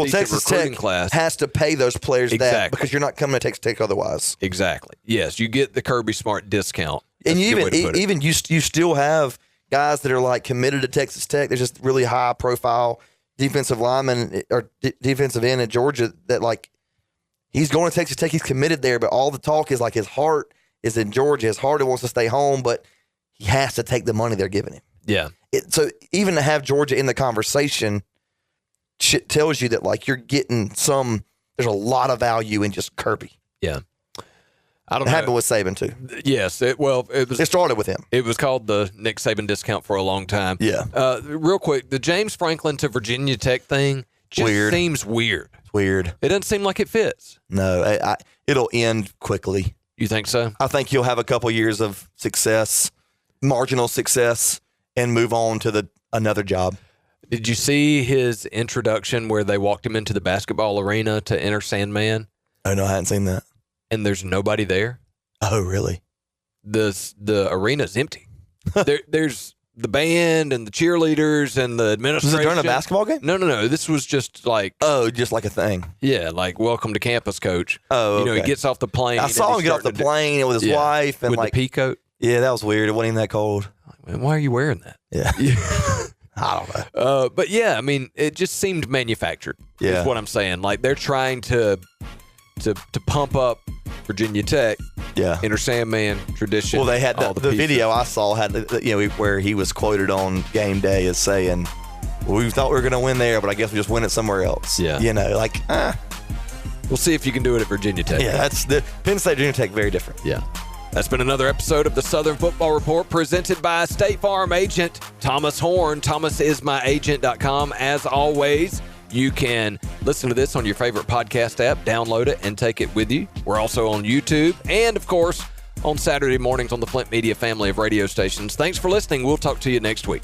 [SPEAKER 2] Texas
[SPEAKER 1] recruiting
[SPEAKER 2] Tech
[SPEAKER 1] class.
[SPEAKER 2] has to pay those players that because you're not coming to Texas Tech otherwise.
[SPEAKER 1] Exactly. Yes, you get the Kirby Smart discount.
[SPEAKER 2] And you still have guys that are like committed to Texas Tech. There's just really high profile defensive lineman or defensive end in Georgia that like he's going to Texas Tech. He's committed there, but all the talk is like his heart is in Georgia. His heart wants to stay home, but he has to take the money they're giving him.
[SPEAKER 1] Yeah.
[SPEAKER 2] So even to have Georgia in the conversation tells you that like you're getting there's a lot of value in just Kirby.
[SPEAKER 1] Yeah. I don't
[SPEAKER 2] know. It
[SPEAKER 1] know.
[SPEAKER 2] happened with Saban too.
[SPEAKER 1] Yes. It
[SPEAKER 2] started with him.
[SPEAKER 1] It was called the Nick Saban discount for a long time.
[SPEAKER 2] Yeah.
[SPEAKER 1] Real quick, the James Franklin to Virginia Tech thing just seems weird.
[SPEAKER 2] It's weird.
[SPEAKER 1] It doesn't seem like it fits.
[SPEAKER 2] No, it'll end quickly.
[SPEAKER 1] You think so?
[SPEAKER 2] I think he'll have a couple years of success, marginal success, and move on to another job.
[SPEAKER 1] Did you see his introduction where they walked him into the basketball arena to enter Sandman?
[SPEAKER 2] Oh, no, I hadn't seen that.
[SPEAKER 1] And there's nobody there?
[SPEAKER 2] Oh, really?
[SPEAKER 1] The arena's empty. There's the band and the cheerleaders and the administration.
[SPEAKER 2] Was it during a basketball game?
[SPEAKER 1] No. This was just like...
[SPEAKER 2] Oh, just like a thing.
[SPEAKER 1] Yeah, like welcome to campus, coach.
[SPEAKER 2] Oh, okay.
[SPEAKER 1] He gets off the plane.
[SPEAKER 2] I saw him get off the plane with his wife. And
[SPEAKER 1] with
[SPEAKER 2] like
[SPEAKER 1] the pea coat.
[SPEAKER 2] Yeah, that was weird. It wasn't even that cold.
[SPEAKER 1] Why are you wearing that?
[SPEAKER 2] Yeah. I don't know.
[SPEAKER 1] But yeah, I mean, it just seemed manufactured.
[SPEAKER 2] Yeah.
[SPEAKER 1] Is what I'm saying. Like, they're trying to pump up Virginia Tech.
[SPEAKER 2] Yeah.
[SPEAKER 1] Enter Sandman tradition.
[SPEAKER 2] Well, they had the video I saw had where he was quoted on game day as saying, well, we thought we were going to win there, but I guess we just win it somewhere else.
[SPEAKER 1] Yeah.
[SPEAKER 2] We'll
[SPEAKER 1] see if you can do it at Virginia Tech.
[SPEAKER 2] Yeah, that's the Penn State, Virginia Tech, very different.
[SPEAKER 1] Yeah. That's been another episode of the Southern Football Report presented by State Farm agent Thomas Horn. ThomasIsMyAgent.com. As always, you can listen to this on your favorite podcast app, download it, and take it with you. We're also on YouTube and, of course, on Saturday mornings on the Flint Media family of radio stations. Thanks for listening. We'll talk to you next week.